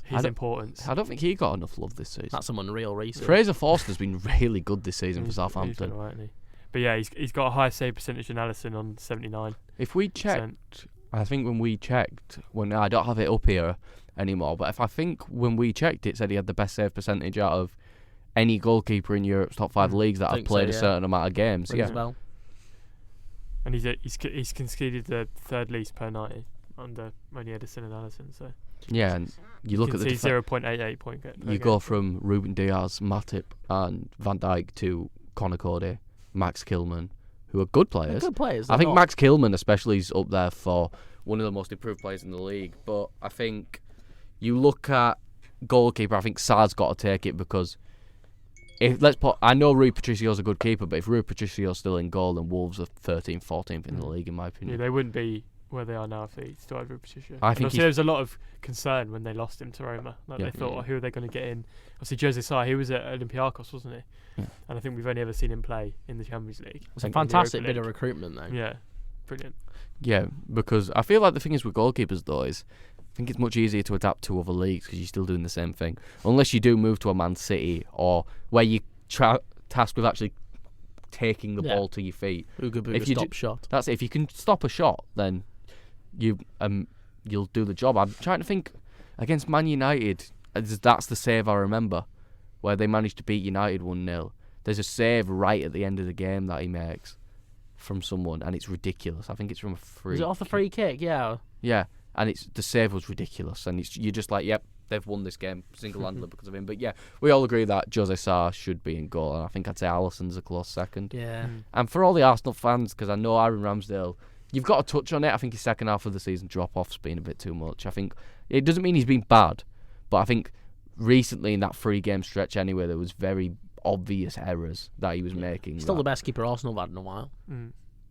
C: his importance.
A: I don't think he got enough love this season.
B: That's some unreal research.
A: Fraser Forster's been really good this season for Southampton.
C: He's been right, hasn't he? But yeah, he's got a higher save percentage than Alisson on 79%.
A: If we checked, I think when we checked, I don't have it up here anymore, but when we checked, it said he had the best save percentage out of any goalkeeper in Europe's top 5 leagues that have played a certain amount of games.
C: And he's conceded the third least per 90 under only Ederson and Alisson. So
A: yeah, and you look at the
C: 0.88 point.
A: You go from Ruben Diaz, Matip, and Van Dijk to Conor Cody, Max Kilman, who are good players. I think Max Kilman especially is up there for one of the most improved players in the league. But I think you look at goalkeeper. I think Sar's got to take it because. I know Rui Patricio's a good keeper, but if Rui Patricio's still in goal, then Wolves are 13th, 14th in the league, in my opinion.
C: Yeah, they wouldn't be where they are now if they still had Rui Patricio.
A: I think
C: there was a lot of concern when they lost him to Roma. They thought, who are they going to get in? Obviously, Jose Sá, he was at Olympiacos, wasn't he? Yeah. And I think we've only ever seen him play in the Champions League.
B: It's a fantastic bit of recruitment, though.
C: Yeah, brilliant.
A: Yeah, because I feel like the thing is with goalkeepers, though, is I think it's much easier to adapt to other leagues because you're still doing the same thing. Unless you do move to a Man City or where you tasked with actually taking the ball to your feet.
B: If you stop shot.
A: That's it. If you can stop a shot, then you'll do the job. I'm trying to think against Man United. That's the save I remember, where they managed to beat United 1-0. There's a save right at the end of the game that he makes from someone, and it's ridiculous. I think it's from a free.
B: Was it off a free kick? Yeah.
A: Yeah, and the save was ridiculous, and you're just like, yep. They've won this game single-handedly because of him. But yeah, we all agree that Jose Sá should be in goal. And I think I'd say Alisson's a close second.
B: Yeah.
A: And for all the Arsenal fans, because I know Aaron Ramsdale, you've got to touch on it. I think his second half of the season drop-off's been a bit too much. I think it doesn't mean he's been bad, but I think recently in that 3-game stretch anyway, there was very obvious errors that he was making.
B: Still the best keeper Arsenal have had in a while.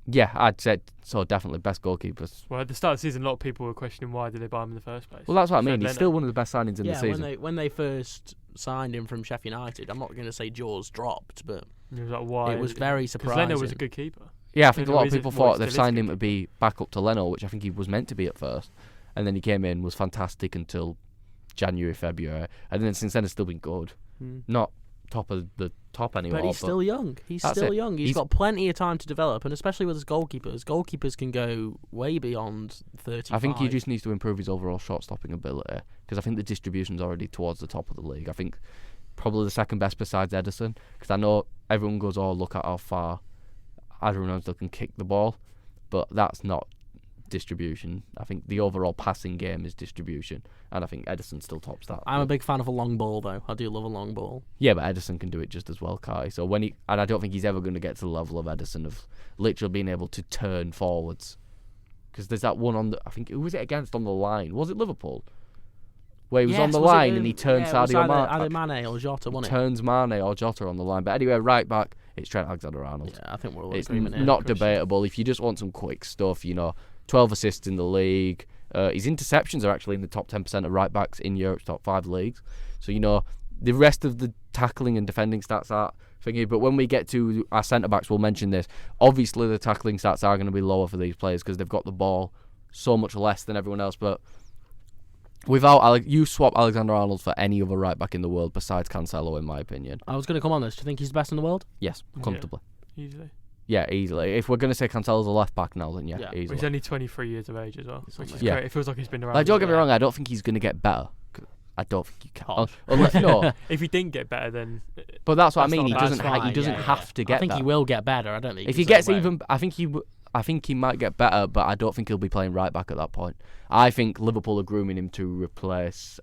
A: Yeah, I'd say so. Definitely best goalkeepers.
C: Well, at the start of the season, a lot of people were questioning why did they buy him in the first place.
A: Well, that's what I mean. He's still one of the best signings in the season.
B: Yeah, when they first signed him from Sheffield United, I'm not going to say jaws dropped, but
C: it was like, why?
B: It was very surprising.
C: Because Leno was a good keeper.
A: Yeah, I think a lot of people thought they've signed him to be back up to Leno, which I think he was meant to be at first, and then he came in, was fantastic until January, February, and then since then has still been good. Not top of the top anymore.
B: But he's still young. He's got plenty of time to develop, and especially with his goalkeepers. Goalkeepers can go way beyond 35.
A: I think he just needs to improve his overall shot-stopping ability, because I think the distribution's already towards the top of the league. I think probably the second best besides Ederson, because I know everyone goes, look at how far Aaron Ramsdale can kick the ball, but that's not distribution. I think the overall passing game is distribution, and I think Ederson still tops that.
B: I'm a big fan of a long ball, though. I do love a long ball.
A: Yeah, but Ederson can do it just as well, Kai. So and I don't think he's ever going to get to the level of Ederson of literally being able to turn forwards. Because there's that one I think, who was it against on the line? Was it Liverpool? Where he was on the line and he turned Sadio Mane.
B: Either Mane or Jota, wasn't it?
A: Turns Mane or Jota on the line. But anyway, right back, it's Trent Alexander-Arnold.
B: Yeah, I think we're all
A: in
B: agreement here.
A: It's not debatable. If you just want some quick stuff, 12 assists in the league. His interceptions are actually in the top 10% of right backs in Europe's top 5 leagues. So, the rest of the tackling and defending stats are thingy. But when we get to our centre backs, we'll mention this. Obviously, the tackling stats are going to be lower for these players because they've got the ball so much less than everyone else. But you swap Alexander-Arnold for any other right back in the world besides Cancelo, in my opinion.
B: I was going to come on this. Do you think he's the best in the world?
A: Yes, comfortably.
C: Yeah, easily.
A: Yeah, easily. If we're going to say Cancelo's a left back now, then
B: Yeah.
A: easily.
C: He's only 23 years of age as well, which is
A: Yeah.
C: great. It feels like he's been around.
A: Like, don't get me
B: Yeah.
A: wrong, I don't think he's going to get better. I don't think he can.
B: Posh.
A: Unless, no,
C: If he didn't get better, then
A: but that's what
C: That's
A: I mean.
C: not
A: He
C: bad.
A: doesn't.
B: That's
A: He
B: fine,
A: doesn't
B: yeah,
A: have
B: yeah.
A: to get
B: I think
A: better.
B: he will get better. I don't think
A: If he
B: there's
A: gets
B: no way.
A: even, I think he might get better, but I don't think he'll be playing right back at that point. I think Liverpool are grooming him to replace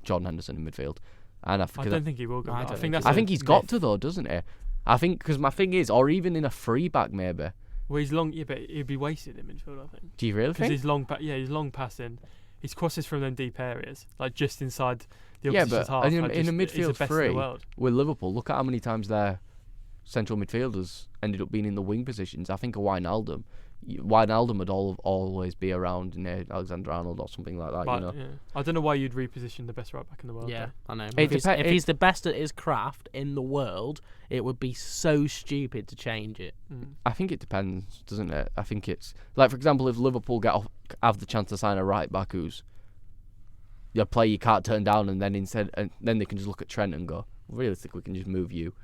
A: Jordan Henderson in midfield, and
C: I don't think he will go.
B: I
C: I
B: don't
C: think
B: think
C: that's.
A: I
C: a
A: think he's got
C: myth.
A: to though, doesn't he? I think because my thing is, or even in a free back maybe.
C: Well, he's long. Yeah, but he'd be wasted in midfield. I think.
A: Do you really
C: Because
A: think?
C: he's long. He's long passing. His crosses from them deep areas, like just inside the
A: Yeah,
C: opposition's
A: but
C: half.
A: in a-
C: are
A: in a
C: just- he's the
A: midfield
C: best in
A: three,
C: the world.
A: With Liverpool, look at how many times their central midfielders ended up being in the wing positions. I think of Wijnaldum. Wijnaldum would always be around near Alexander-Arnold or something like that.
C: But,
A: You know.
C: yeah. I don't know why you'd reposition the best right back in the world.
B: Yeah,
C: though.
B: I know.
A: It
B: If
A: depe-
B: he's the best at his craft in the world, it would be so stupid to change it.
C: Mm.
A: I think it depends, doesn't it? I think it's like, for example, if Liverpool have the chance to sign a right back who's a player you can't turn down, and then then they can just look at Trent and go, realistically, we can just move you.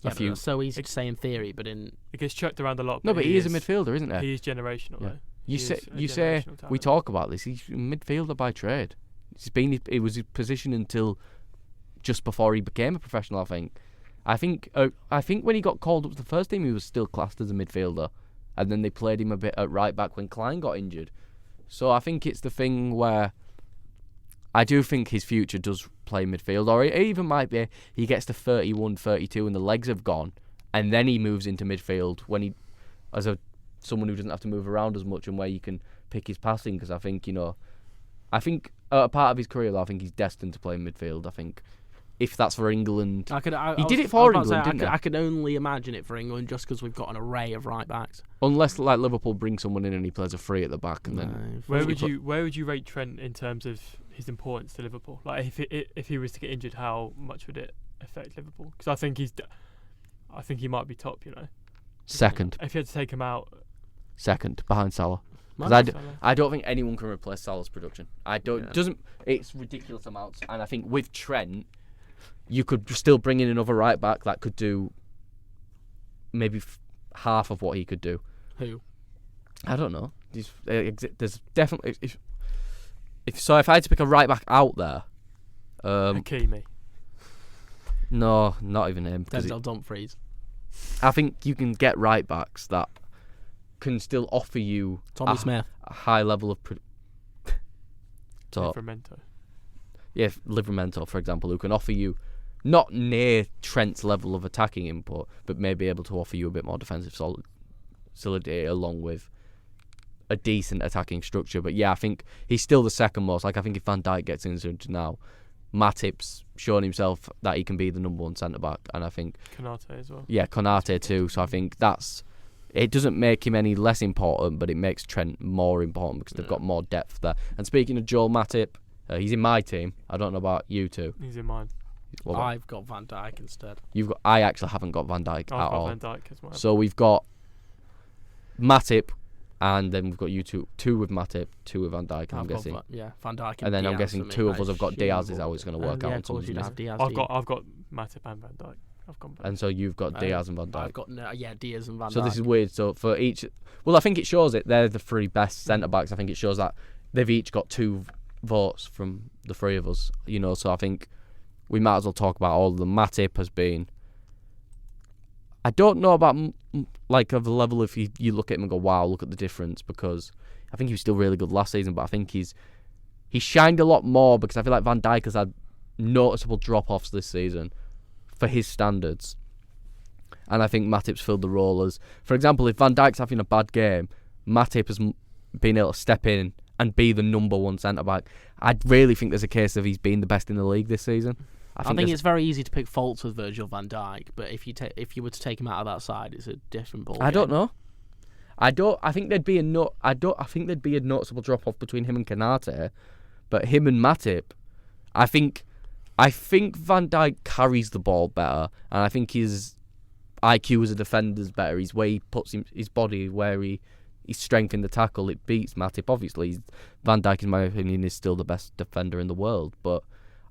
B: Yeah, but that's so easy to say in theory, but in
C: It gets chucked around a lot.
A: No, but he is a midfielder, isn't he?
C: He is generational.
A: Yeah.
C: Though.
A: You
C: He
A: say
C: is a
A: you say
C: generational
A: we
C: talent.
A: talk about this. He's a midfielder by trade. It was his position until just before he became a professional. I think when he got called up to the first team, he was still classed as a midfielder, and then they played him a bit at right back when Klein got injured. So I think it's the thing where I do think his future does play midfield, or it even might be he gets to 31, 32 and the legs have gone, and then he moves into midfield when he, someone who doesn't have to move around as much and where you can pick his passing. Because I think a part of his career, though, I think he's destined to play midfield. I think if that's for England, he did it for England, didn't he?
B: I could only imagine it for England just because we've got an array of right backs.
A: Unless like Liverpool brings someone in and he plays a free at the back, and then
C: Where would you rate Trent in terms of his importance to Liverpool? Like if he was to get injured, how much would it affect Liverpool? Because I think he might be top. You know,
A: second
C: if you had to take him out,
A: behind Salah. Because I don't think anyone can replace Salah's production. It's ridiculous amounts, and I think with Trent, you could still bring in another right back that could do maybe half of what he could do.
B: Who?
A: I don't know. There's definitely if I had to pick a right back out there,
C: Hakimi.
A: no, not even him.
B: Denzel Dumfries.
A: I think you can get right backs that can still offer you
B: Tommy Smith.
A: a high level of.
C: Livramento.
A: Yeah, Livramento, for example, who can offer you not near Trent's level of attacking input, but may be able to offer you a bit more defensive solidity along with a decent attacking structure. But yeah, I think he's still the second most. Like, I think if Van Dijk gets injured now, Matip's shown himself that he can be the number one centre back, and I think
C: Konate as well.
A: Yeah, Konate too. So I think it doesn't make him any less important, but it makes Trent more important because they've got more depth there. And speaking of Joel Matip, he's in my team. I don't know about you two.
C: He's in mine.
B: I've got Van Dijk instead.
A: I actually haven't got Van Dijk at all.
C: Van Dijk as well.
A: So we've got Matip, and then we've got you two with Matip, two with Van Dijk. I'm guessing.
B: Van Dijk.
A: And then I'm
B: Diaz
A: guessing
B: for me.
A: two of us have got Diaz. Is how it's going to work out.
B: Yeah,
A: on
B: of course
A: someone's
B: you'd
A: list.
B: have Diaz.
C: I've got Matip and Van Dijk. I've gone back.
A: And so you've got Diaz and Van Dijk.
B: I've got Diaz and Van Dijk.
A: So this is weird. So for each, I think it shows it. They're the three best centre backs. I think it shows that they've each got 2 votes from the 3 of us. So I think we might as well talk about all of them. Matip has been. I don't know about like of the level if you look at him and go, wow, look at the difference, because I think he was still really good last season, but I think he shined a lot more because I feel like Van Dijk has had noticeable drop-offs this season for his standards. And I think Matip's filled the role as, for example, if Van Dijk's having a bad game, Matip has been able to step in and be the number one centre-back. I really think there's a case of he's been the best in the league this season.
B: I think it's very easy to pick faults with Virgil van Dijk, but if you were to take him out of that side, it's a different ball.
A: I don't know. I think there'd be a noticeable drop off between him and Konate, but him and Matip, I think Van Dijk carries the ball better, and I think his IQ as a defender is better. His way he puts his body where his strength in the tackle, it beats Matip. Obviously, Van Dijk, in my opinion, is still the best defender in the world, but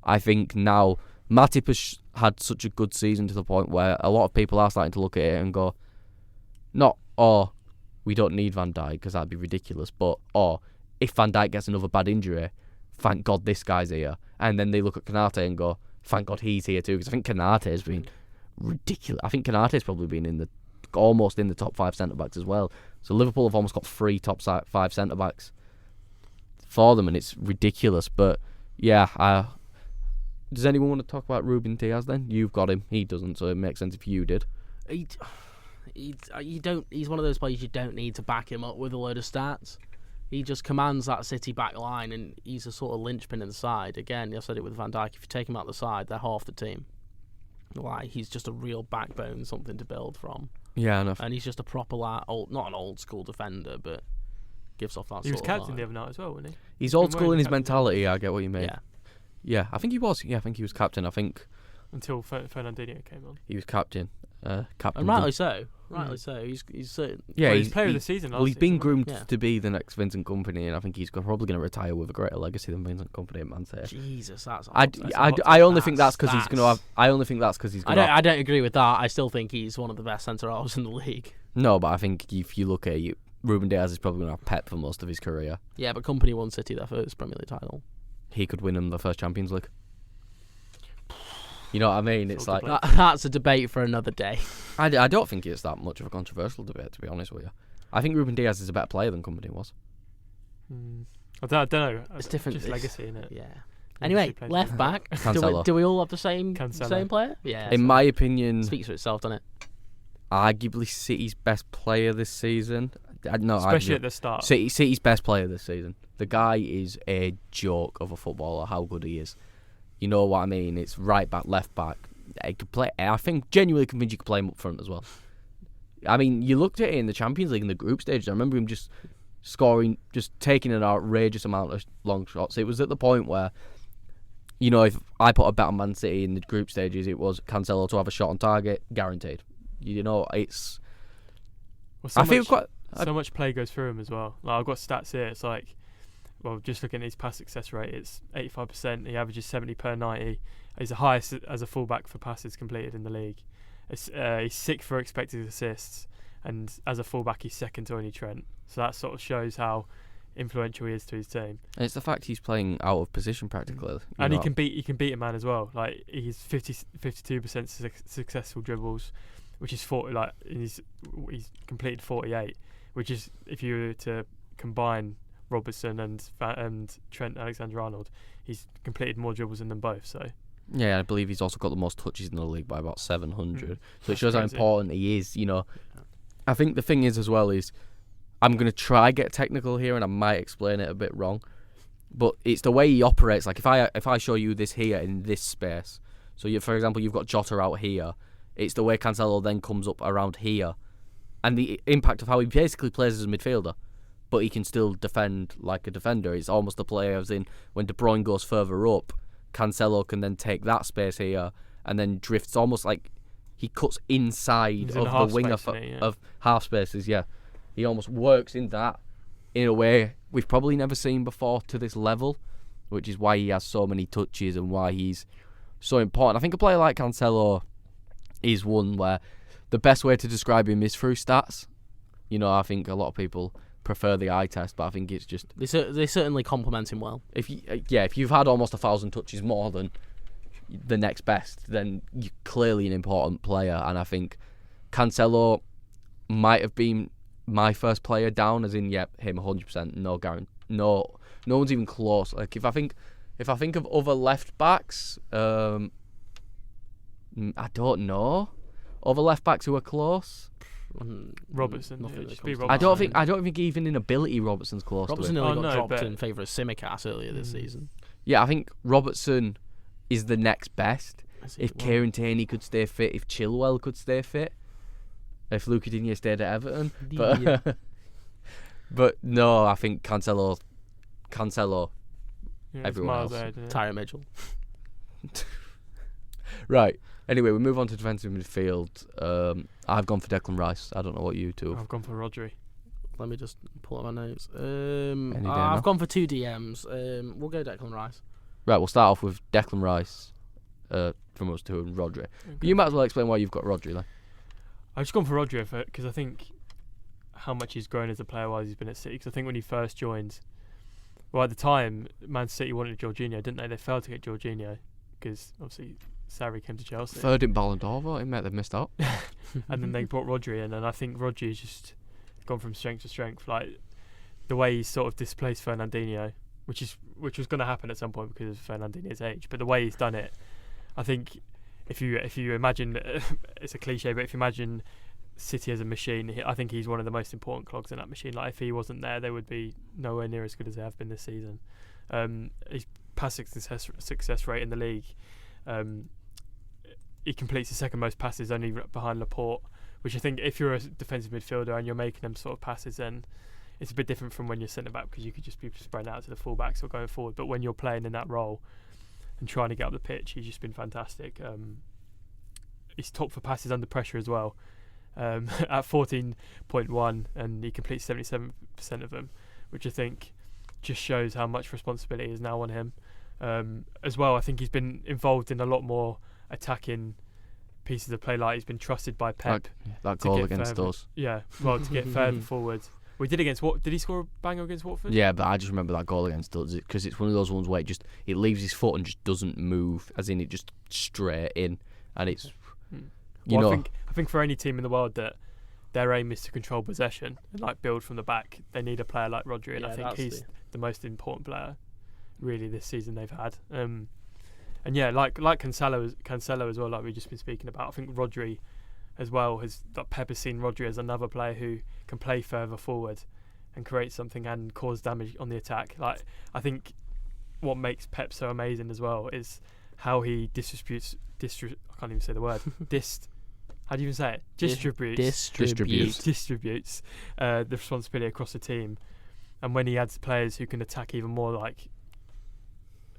A: I think now Matip has had such a good season to the point where a lot of people are starting to look at it and go, we don't need Van Dijk because that'd be ridiculous, or if Van Dijk gets another bad injury, thank God this guy's here. And then they look at Konate and go, thank God he's here too, because I think Konate has been ridiculous. I think Konate's probably been almost in the top 5 centre-backs as well. So Liverpool have almost got 3 top 5 centre-backs for them, and it's ridiculous. But yeah, does anyone want to talk about Ruben Diaz then? You've got him. He doesn't, so it makes sense if you did.
B: He's one of those players you don't need to back him up with a load of stats. He just commands that City back line, and he's a sort of linchpin inside. Again, I said it with Van Dijk. If you take him out the side, they're half the team. Like, he's just a real backbone, something to build from.
A: Yeah, enough.
B: And he's just a proper not an old school defender, but gives off that.
C: He was
B: sort
C: captain
B: of
C: the other night as well, wasn't he?
A: He's old school in his mentality. I get what you mean.
B: Yeah.
A: Yeah, I think he was. Yeah, I think he was captain. I think
C: until Fernandinho came on.
A: He was captain. Captain.
B: And rightly so. Rightly so. He's certain.
A: Yeah,
C: he's player of the season.
A: Well, he's been groomed
B: yeah.
A: to be the next Vincent Kompany, and I think he's probably going to retire with a greater legacy than Vincent Kompany at Man City.
B: Jesus, that's.
A: I only think that's because he's going to have. I only think that's because he's going to.
B: I don't agree with that. I still think he's one of the best centre halves in the league.
A: No, but I think if you look at it, Ruben Diaz is probably going to have Pep for most of his career.
B: Yeah, but Kompany won City their first Premier League title.
A: He could win them the first Champions League. You know what I mean? It's like
B: that's a debate for another day.
A: I don't think it's that much of a controversial debate, to be honest with you. I think Ruben Diaz is a better player than Kompany was.
C: I don't know.
B: It's different.
C: Just legacy, isn't it?
B: Yeah. Anyway, left back. do we all have the same player? Yeah.
A: In my opinion,
B: speaks for itself, doesn't it?
A: Arguably City's best player this season.
C: Especially at the start.
A: City's best player this season. The guy is a joke of a footballer. How good he is. You know what I mean? It's right back, left back. He could play. I think genuinely convinced you could play him up front as well. I mean, you looked at it in the Champions League in the group stage. I remember him just scoring, just taking an outrageous amount of long shots. It was at the point where, you know, if I put a bet on Man City in the group stages, it was Cancelo to have a shot on target, guaranteed. You know, it's.
C: Well, so much play goes through him as well. Like, I've got stats here. It's like, well, just looking at his pass success rate, it's 85%. He averages 70 per 90. He's the highest as a fullback for passes completed in the league. He's 6th for expected assists, and as a fullback, he's second to only Trent. So that sort of shows how influential he is to his team.
A: And it's the fact he's playing out of position practically.
C: And he can beat a man as well. Like, he's 52% successful dribbles, which is 40. Like, he's completed 48, which is, if you were to combine Robertson and Trent Alexander-Arnold, he's completed more dribbles than them both. So
A: yeah, I believe he's also got the most touches in the league by about 700. So it shows how important he is. You know, I think the thing is as well is, I'm going to try get technical here, and I might explain it a bit wrong, but it's the way he operates. Like, if I show you this here in this space, so for example you've got Jota out here, it's the way Cancelo then comes up around here, and the impact of how he basically plays as a midfielder, but he can still defend like a defender. It's almost the play as in when De Bruyne goes further up, Cancelo can then take that space here and then drifts almost like he cuts inside of the winger of half spaces. Yeah, he almost works in that in a way we've probably never seen before to this level, which is why he has so many touches and why he's so important. I think a player like Cancelo is one where the best way to describe him is through stats. You know, I think a lot of people prefer the eye test, but I think it's just
B: they certainly complement him well.
A: If you've had almost 1,000 touches more than the next best, then you're clearly an important player. And I think Cancelo might have been my first player down, as in him 100%. No guarantee, no one's even close. Like if I think of other left backs, I don't know other left backs who are close.
C: Robertson.
A: I don't think even in ability Robertson's close.
B: Robertson
A: to it.
B: nearly got dropped in favour of Tsimikas earlier this season.
A: Yeah, I think Robertson is the next best. If Kieran Tierney could stay fit, if Chilwell could stay fit, if Luka Digne stayed at Everton, but no, I think Cancelo, everyone else.
B: Tyron Mitchell.
A: Right. Anyway, we move on to defensive midfield. I've gone for Declan Rice. I don't know what you two have.
C: I've gone for Rodri.
B: Let me just pull up my notes. I've gone for 2 DMs. We'll go Declan Rice.
A: Right, we'll start off with Declan Rice from us two and Rodri. Okay. But you might as well explain why you've got Rodri then.
C: I've just gone for Rodri because I think how much he's grown as a player while he's been at City. Because I think when he first joined, well, at the time, Man City wanted Jorginho, didn't they? They failed to get Jorginho because obviously Sarri came to Chelsea.
A: Third in Ballon d'Or voting, mate. They've missed out.
C: And then they brought Rodri in, and I think Rodri has just gone from strength to strength. Like the way he's sort of displaced Fernandinho, which was going to happen at some point because of Fernandinho's age. But the way he's done it, I think if you imagine, it's a cliche, but if you imagine City as a machine, I think he's one of the most important cogs in that machine. Like if he wasn't there, they would be nowhere near as good as they have been this season. His passing success rate in the league, he completes the second most passes, only behind Laporte, which I think if you're a defensive midfielder and you're making them sort of passes, then it's a bit different from when you're centre back, because you could just be spreading out to the fullbacks or going forward. But when you're playing in that role and trying to get up the pitch, he's just been fantastic. He's top for passes under pressure as well. At 14.1, and he completes 77% of them, which I think just shows how much responsibility is now on him. As well, I think he's been involved in a lot more attacking pieces of play. Like he's been trusted by Pep.
A: That goal against us.
C: Yeah, well, to get further forward. We did against what? Did he score a banger against Watford?
A: Yeah, but I just remember that goal against us because it's one of those ones where it leaves his foot and just doesn't move, as in it just straight in, and it's.
C: I think for any team in the world that their aim is to control possession and like build from the back, they need a player like Rodri, and I think he's the most important player really this season they've had. And yeah, like Cancelo as well, like we've just been speaking about. I think Rodri as well Pep has seen Rodri as another player who can play further forward and create something and cause damage on the attack. Like I think what makes Pep so amazing as well is how he distributes. I can't even say the word. How do you even say it? Distributes the responsibility across the team, and when he adds players who can attack even more,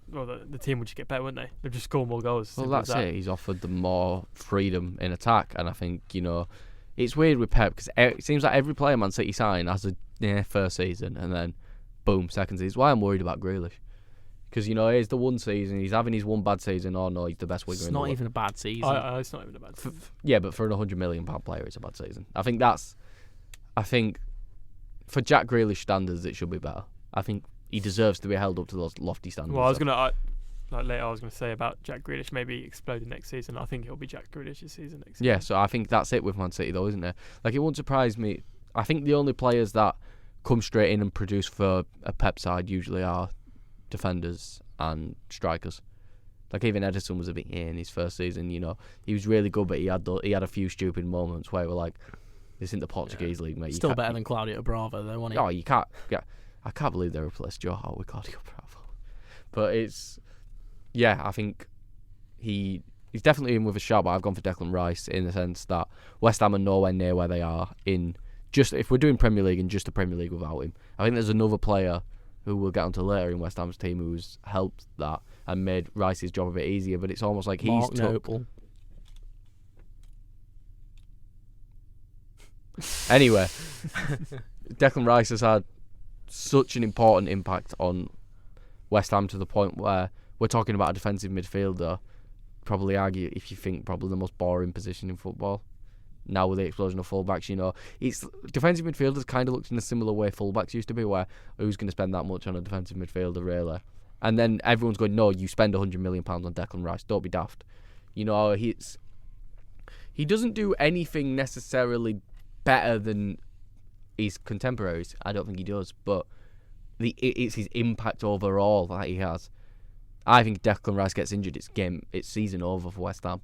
C: the team would just get better, wouldn't they? They'd just score more goals.
A: Well, that's it. He's offered them more freedom in attack, and I think it's weird with Pep because it seems like every player Man City sign has a first season and then boom, second season. It's why I'm worried about Grealish. Because, he's the one season, he's having his one bad season. Oh, no, he's the best winger in the world.
B: It's not even a bad season.
C: It's not even a bad season.
A: Yeah, but for a £100 million player, it's a bad season. I think for Jack Grealish standards, it should be better. I think he deserves to be held up to those lofty standards.
C: Well, later I was going to say about Jack Grealish maybe exploding next season. I think it'll be Jack Grealish's season next season.
A: Yeah, so I think that's it with Man City, though, isn't it? Like, it wouldn't surprise me. I think the only players that come straight in and produce for a Pep side usually are defenders and strikers. Like even Edison was a bit in his first season. He was really good, but he had a few stupid moments where we're like, "This isn't the Portuguese league, mate."
B: Still better than Claudio Bravo, though, wasn't he?
A: Oh, you can't. Yeah, I can't believe they replaced Joe Hart with Claudio Bravo. But I think he's definitely in with a shot. But I've gone for Declan Rice in the sense that West Ham are nowhere near where they are in. Just if we're doing Premier League and just the Premier League without him, I think there's another player who we'll get onto later in West Ham's team who's helped that and made Rice's job a bit easier, but it's almost like
B: Mark Noble.
A: Anyway, Declan Rice has had such an important impact on West Ham to the point where we're talking about a defensive midfielder, probably argue if you think probably the most boring position in football. Now with the explosion of fullbacks, it's defensive midfielders kind of looked in a similar way fullbacks used to be, where who's going to spend that much on a defensive midfielder really? And then everyone's going, no, you spend £100 million on Declan Rice, don't be daft. He doesn't do anything necessarily better than his contemporaries. I don't think he does, but it's his impact overall that he has. I think Declan Rice gets injured, it's season over for West Ham.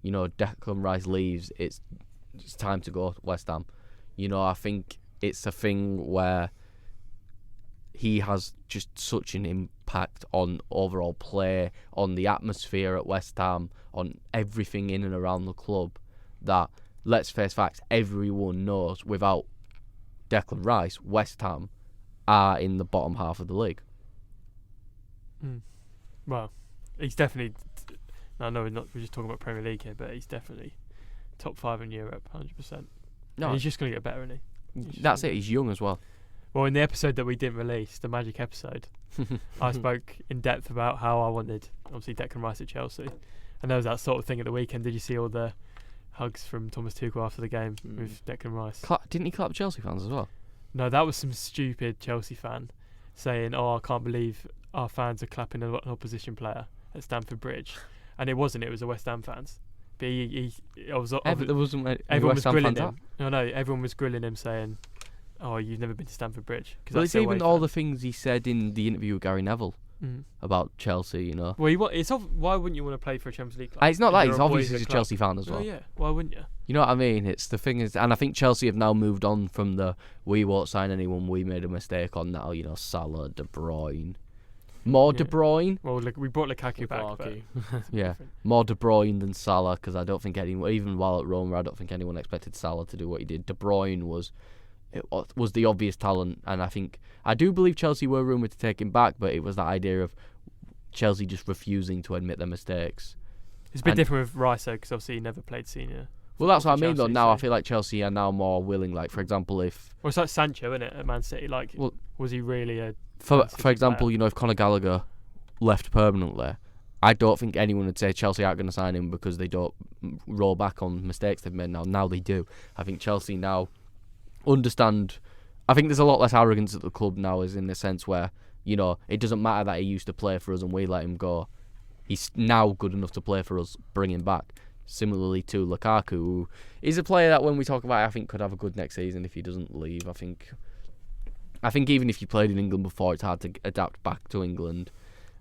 A: Declan Rice leaves, it's time to go to West Ham. I think it's a thing where he has just such an impact on overall play, on the atmosphere at West Ham, on everything in and around the club, that, let's face facts, everyone knows without Declan Rice, West Ham are in the bottom half of the league.
C: Well, he's definitely... I know we're just talking about Premier League here, but he's definitely top 5 in Europe, 100%. No, he's just going to get better, isn't he?
A: That's it. He's young as well.
C: Well, in the episode that we didn't release, the Magic episode, I spoke in depth about how I wanted, obviously, Declan Rice at Chelsea, and there was that sort of thing at the weekend. Did you see all the hugs from Thomas Tuchel after the game with Declan Rice.
A: Didn't he clap Chelsea fans as well?
C: No, that was some stupid Chelsea fan saying, "Oh, I can't believe our fans are clapping an opposition player at Stamford Bridge," and it wasn't. It was the West Ham fans. But
A: There wasn't
C: everyone was
A: West Ham
C: grilling
A: fans
C: him. No, everyone was grilling him saying, "Oh, you've never been to Stamford Bridge."
A: Well, it's even all the things he said in the interview with Gary Neville about Chelsea, you know.
C: Well, why wouldn't you want to play for a Champions League club?
A: It's not like he's obviously
C: a
A: a Chelsea fan as well.
C: Oh yeah, why wouldn't you?
A: You know what I mean? It's the thing is, and I think Chelsea have now moved on from the we won't sign anyone we made a mistake on now. You know, Salah, De Bruyne, De Bruyne.
C: Well, we brought Lukaku back, but
A: yeah, more De Bruyne than Salah because I don't think anyone, even while at Roma, I don't think anyone expected Salah to do what he did. De Bruyne was the obvious talent, and I do believe Chelsea were rumoured to take him back, but it was that idea of Chelsea just refusing to admit their mistakes.
C: It's a bit different with Rice though, because obviously he never played senior.
A: Well, that's what I mean though. Now I feel like Chelsea are now more willing. Like for example, if
C: it's like Sancho, isn't it, at Man City? Like, was he really a?
A: For example, you know, if Conor Gallagher left permanently, I don't think anyone would say Chelsea aren't going to sign him because they don't roll back on mistakes they've made now. Now they do. I think Chelsea now understand. I think there's a lot less arrogance at the club now, is in the sense where, you know, it doesn't matter that he used to play for us and we let him go. He's now good enough to play for us, bring him back. Similarly to Lukaku, who is a player that when we talk about it, I think could have a good next season if he doesn't leave. I think even if you played in England before, it's hard to adapt back to England,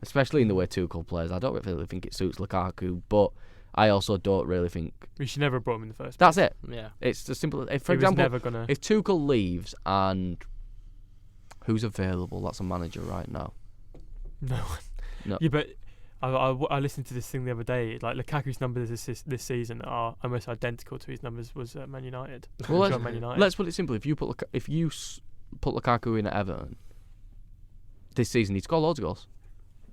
A: especially in the way Tuchel plays. I don't really think it suits Lukaku, but I also don't really think
C: we should never have brought him in the first place.
A: That's it.
B: Yeah,
A: it's as simple. If, for example, if Tuchel leaves and who's available, that's a manager right now.
C: No. Yeah, but I listened to this thing the other day. Like Lukaku's numbers this season are almost identical to his numbers was at Man United.
A: Well, let's put it simply. If you put Lukaku in at Everton this season, he'd score loads of goals.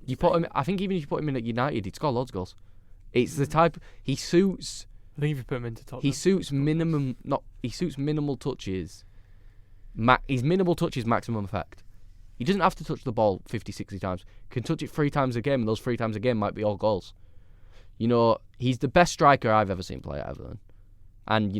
A: You put him. I think even if you put him in at United, he'd score loads of goals. It's the type he suits.
C: I think if you put him into Tottenham,
A: he suits minimal touches. His minimal touches, maximum effect. He doesn't have to touch the ball 50, 60 times. He can touch it 3 times a game, and those 3 times a game might be all goals. You know, he's the best striker I've ever seen play at Everton. And,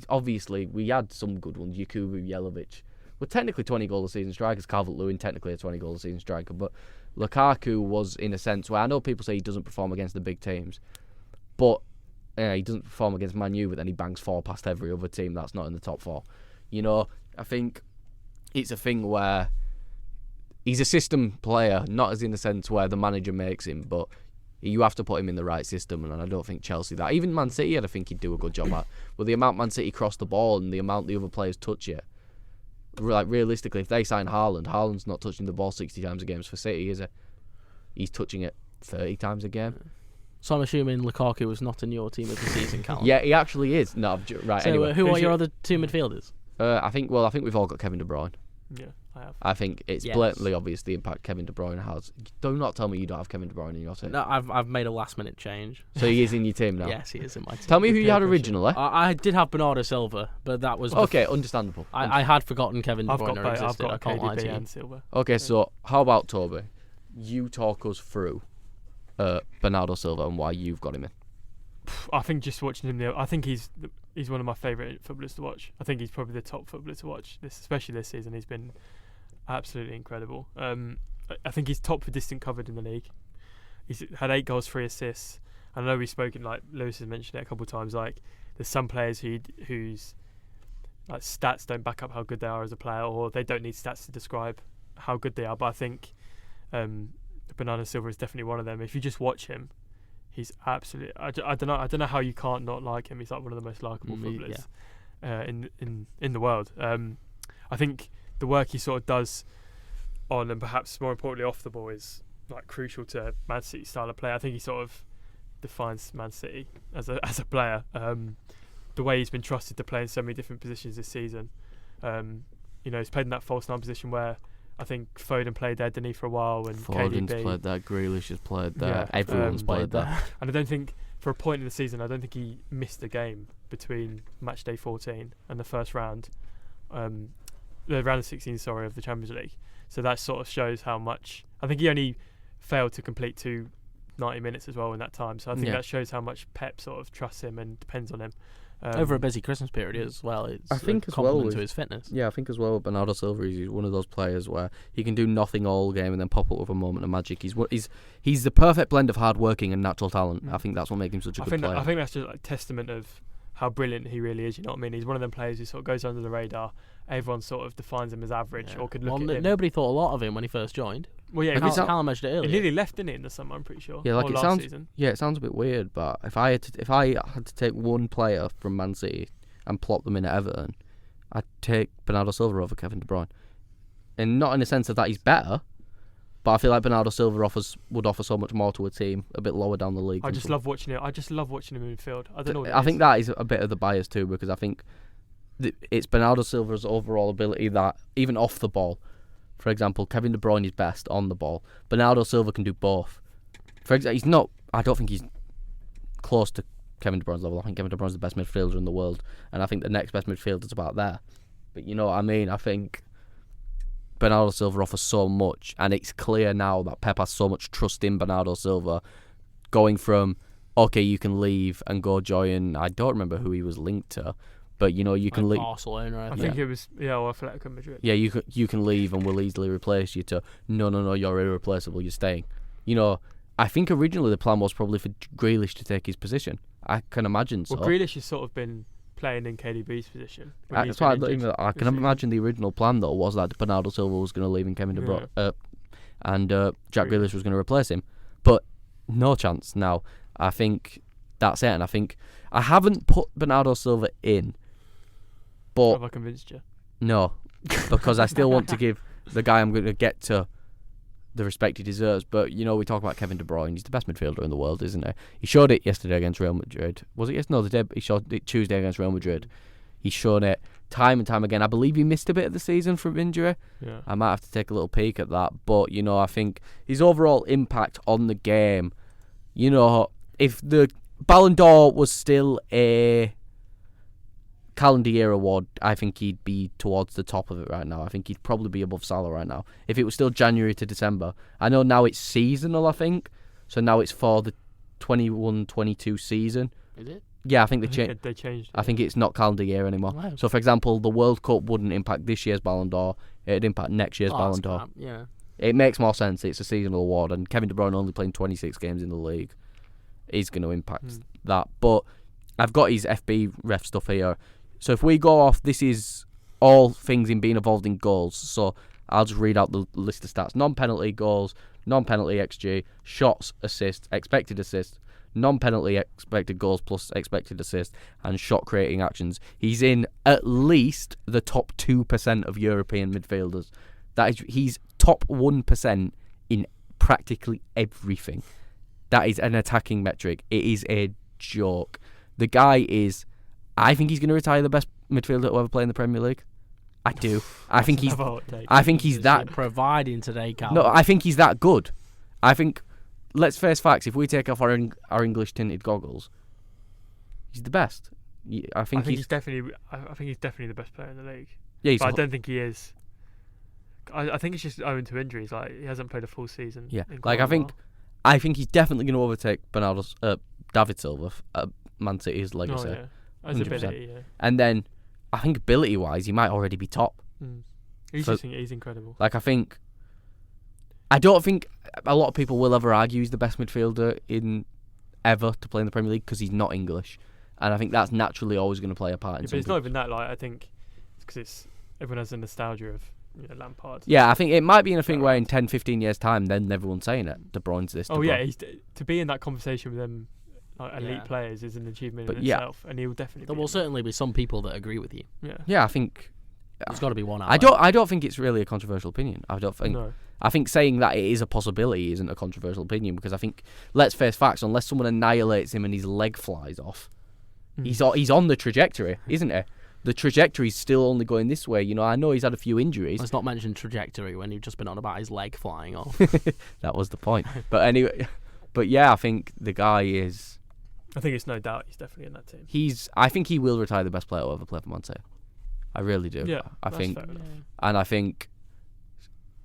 A: obviously, we had some good ones. Yakubu, Yelovic. Well, technically 20-goal-a-season strikers. Calvert-Lewin, technically a 20-goal-a-season striker. But Lukaku was, in a sense, where I know people say he doesn't perform against the big teams. But he doesn't perform against Man U, but then he bangs 4 past every other team that's not in the top 4. You know, I think it's a thing where he's a system player, not as in the sense where the manager makes him, but you have to put him in the right system, and I don't think Chelsea that. Even Man City, I think he'd do a good job at. With the amount Man City cross the ball and the amount the other players touch it, like realistically, if they sign Haaland's not touching the ball 60 times a game for City, is it? He's touching it 30 times a game.
B: So I'm assuming Lukaku was not in your team of the season, Callum.
A: Yeah, he actually is. No, right.
B: So
A: anyway,
B: who are your other 2 midfielders?
A: I think we've all got Kevin De Bruyne.
C: Yeah, I have.
A: I think it's blatantly obvious the impact Kevin De Bruyne has. Do not tell me you don't have Kevin De Bruyne in your team.
B: No, I've made a last minute change.
A: So he is in your team now?
B: Yes, he is in my team.
A: Tell me who you had originally.
B: I did have Bernardo Silva, but that was...
A: Okay, understandable.
B: I had forgotten Kevin De Bruyne existed.
C: I've got KDB and Silva.
A: Okay, so how about Toby? You talk us through Bernardo Silva and why you've got him in.
C: I think just watching him, I think he's one of my favourite footballers to watch. I think he's probably the top footballer to watch, especially this season. He's been absolutely incredible. I think he's top for distant covered in the league. He's had 8 goals, 3 assists. I know we've spoken, like Lewis has mentioned it a couple of times, like there's some players whose like stats don't back up how good they are as a player, or they don't need stats to describe how good they are. But I think Bernardo Silva is definitely one of them. If you just watch him, he's absolutely. I don't know how you can't not like him. He's like one of the most likeable footballers in the world. I think the work he sort of does on, and perhaps more importantly off the ball, is like crucial to Man City's style of play. I think he sort of defines Man City as a player. The way he's been trusted to play in so many different positions this season. He's played in that false 9 position where I think Foden played there, didn't he, for a while, and
A: Foden's
C: KDB
A: played there, Grealish has played there, everyone's played there.
C: And I don't think, for a point in the season, I don't think he missed a game between match day 14 and the first round, the round of 16, of the Champions League. So that sort of shows how much. I think he only failed to complete two 90 minutes as well in that time. So I think that shows how much Pep sort of trusts him and depends on him.
B: Over a busy Christmas period as well. It's
A: I think
B: a compliment to his fitness.
A: Yeah, I think as well with Bernardo Silva, he's one of those players where he can do nothing all game and then pop up with a moment of magic. He's the perfect blend of hard working and natural talent. I think that's what makes him such a good player.
C: I think that's just like testament of how brilliant he really is. You know what I mean? He's one of them players who sort of goes under the radar. Everyone sort of defines him as average or could look at him.
B: Nobody thought a lot of him when he first joined.
C: Well, yeah,
B: Callum mentioned it earlier.
C: He nearly left, didn't he, in the summer? I'm pretty sure.
A: Yeah, like
C: or
A: it
C: last
A: sounds.
C: season.
A: Yeah, it sounds a bit weird, but if I had to take one player from Man City and plot them in at Everton, I'd take Bernardo Silva over Kevin De Bruyne, and not in the sense of that he's better, but I feel like Bernardo Silva would offer so much more to a team a bit lower down the league.
C: I just love watching it. I just love watching him in midfield. I don't know.
A: I think that is a bit of the bias too, because I think it's Bernardo Silva's overall ability that even off the ball, for example, Kevin De Bruyne is best on the ball. Bernardo Silva can do both. For example, he's not. I don't think he's close to Kevin De Bruyne's level. I think Kevin De Bruyne's the best midfielder in the world, and I think the next best midfielder's about there. But you know what I mean? I think Bernardo Silva offers so much, and it's clear now that Pep has so much trust in Bernardo Silva, going from, okay, you can leave and go join, I don't remember who he was linked to, but you know, you can leave.
B: Barcelona,
C: I think it was, or Atletico Madrid.
A: Yeah, you can leave and we'll easily replace you, to, no, you're irreplaceable, you're staying. You know, I think originally the plan was probably for Grealish to take his position. I can imagine so.
C: Well, Grealish has sort of been playing in KDB's position.
A: That's why I can imagine the original plan though was that Bernardo Silva was going to leave and Kevin De Bruyne and Jack Grealish was going to replace him, but no chance now. I think that's it, and I think I haven't put Bernardo Silva in, but
C: have I convinced you?
A: No, because I still want to give the guy I'm going to get to the respect he deserves. But you know, we talk about Kevin De Bruyne. He's the best midfielder in the world, isn't he? He showed it yesterday against Real Madrid. Was it yesterday? No, the day he showed it Tuesday against Real Madrid. He's shown it time and time again. I believe he missed a bit of the season from injury.
C: Yeah.
A: I might have to take a little peek at that. But you know, I think his overall impact on the game. You know, if the Ballon d'Or was still a calendar year award, I think he'd be towards the top of it right now. I think he'd probably be above Salah right now. If it was still January to December. I know now it's seasonal, I think. So now it's for the 21-22 season.
B: Is it?
A: Yeah, I think
C: they changed it.
A: I think it's not calendar year anymore.
B: Wow.
A: So, for example, the World Cup wouldn't impact this year's Ballon d'Or. It'd impact next year's Ballon d'Or.
B: Yeah.
A: It makes more sense. It's a seasonal award, and Kevin De Bruyne only playing 26 games in the league is going to impact that. But I've got his FB ref stuff here. So if we go off, this is all things in being involved in goals. So I'll just read out the list of stats. Non-penalty goals, non-penalty XG, shots, assists, expected assists, non-penalty expected goals plus expected assists, and shot-creating actions. He's in at least the top 2% of European midfielders. He's top 1% in practically everything. That is an attacking metric. It is a joke. The guy is... I think he's going to retire the best midfielder to ever play in the Premier League. I do. I think he's that...
B: providing today, Cal.
A: No, I think he's that good. I think... Let's face facts. If we take off our English tinted goggles, he's the best. I think he's
C: definitely the best player in the league.
A: Yeah,
C: but I don't think he is. I think it's just owing to injuries. Like, he hasn't played a full season.
A: Yeah, like I think he's definitely going to overtake David Silva at Man City's legacy.
C: Oh, yeah. As ability, yeah.
A: And then I think ability-wise, he might already be top.
C: He's incredible.
A: Like, I don't think a lot of people will ever argue he's the best midfielder ever to play in the Premier League because he's not English, and I think that's naturally always going to play a part.
C: But it's not even that. Like, I think it's because everyone has a nostalgia of Lampard.
A: Yeah, I think it might be in a thing where in 10, 15 years' time, then everyone's saying it. De Bruyne's this.
C: To be in that conversation with them. Like elite players is an achievement in itself, and he will definitely.
B: There will certainly be some people that agree with you.
A: Yeah, I think
B: there's got to be one.
A: I don't think it's really a controversial opinion. I don't think. No. I think saying that it is a possibility isn't a controversial opinion because I think, let's face facts, unless someone annihilates him and his leg flies off, he's on the trajectory, isn't he? The trajectory's still only going this way. You know, I know he's had a few injuries.
B: Let's not mention trajectory when you've just been on about his leg flying off.
A: That was the point. But anyway, I think the guy is.
C: I think it's no doubt he's definitely in that team.
A: I think he will retire the best player to ever play for Man City. I really do.
C: Yeah,
A: I think,
C: fair enough.
A: And I think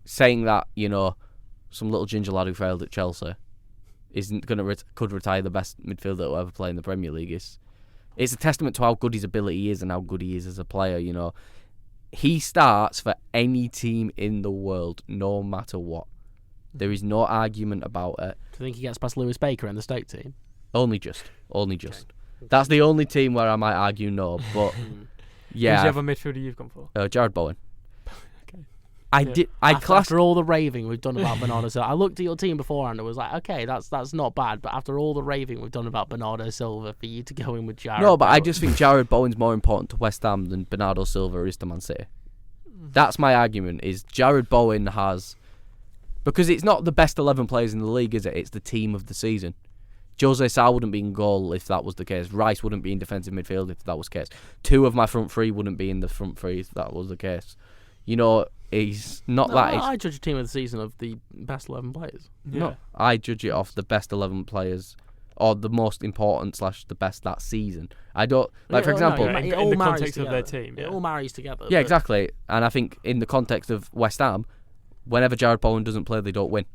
A: saying that, some little ginger lad who failed at Chelsea isn't could retire the best midfielder to ever play in the Premier League. It's a testament to how good his ability is and how good he is as a player. You know, he starts for any team in the world, no matter what. There is no argument about it.
B: Do you think he gets past Lewis Baker in the Stoke team?
A: Only just.
B: Okay.
A: That's the only team where I might argue no. But yeah,
C: Who's the other midfielder you've gone for?
A: Jared Bowen.
C: Okay.
B: After all the raving we've done about Bernardo Silva, I looked at your team beforehand and was like, okay, that's not bad. But after all the raving we've done about Bernardo Silva, for you to go in with Jared,
A: No, but
B: Bowen,
A: I just think Jared Bowen's more important to West Ham than Bernardo Silva is to Man City. That's my argument. Is Jared Bowen has, because it's not the best 11 players in the league, is it? It's the team of the season. Jose Sa wouldn't be in goal if that was the case. Rice wouldn't be in defensive midfield if that was the case. 2 of my front 3 wouldn't be in the front 3 if that was the case. You know, he's not
B: no,
A: that.
B: I judge a team of the season of the best 11 players.
C: Yeah.
A: No, I judge it off the best 11 players or the most important / the best that season. I don't like, for example,
C: in the context of their team.
B: It all marries together.
A: Yeah, exactly. And I think in the context of West Ham, whenever Jared Bowen doesn't play, they don't win.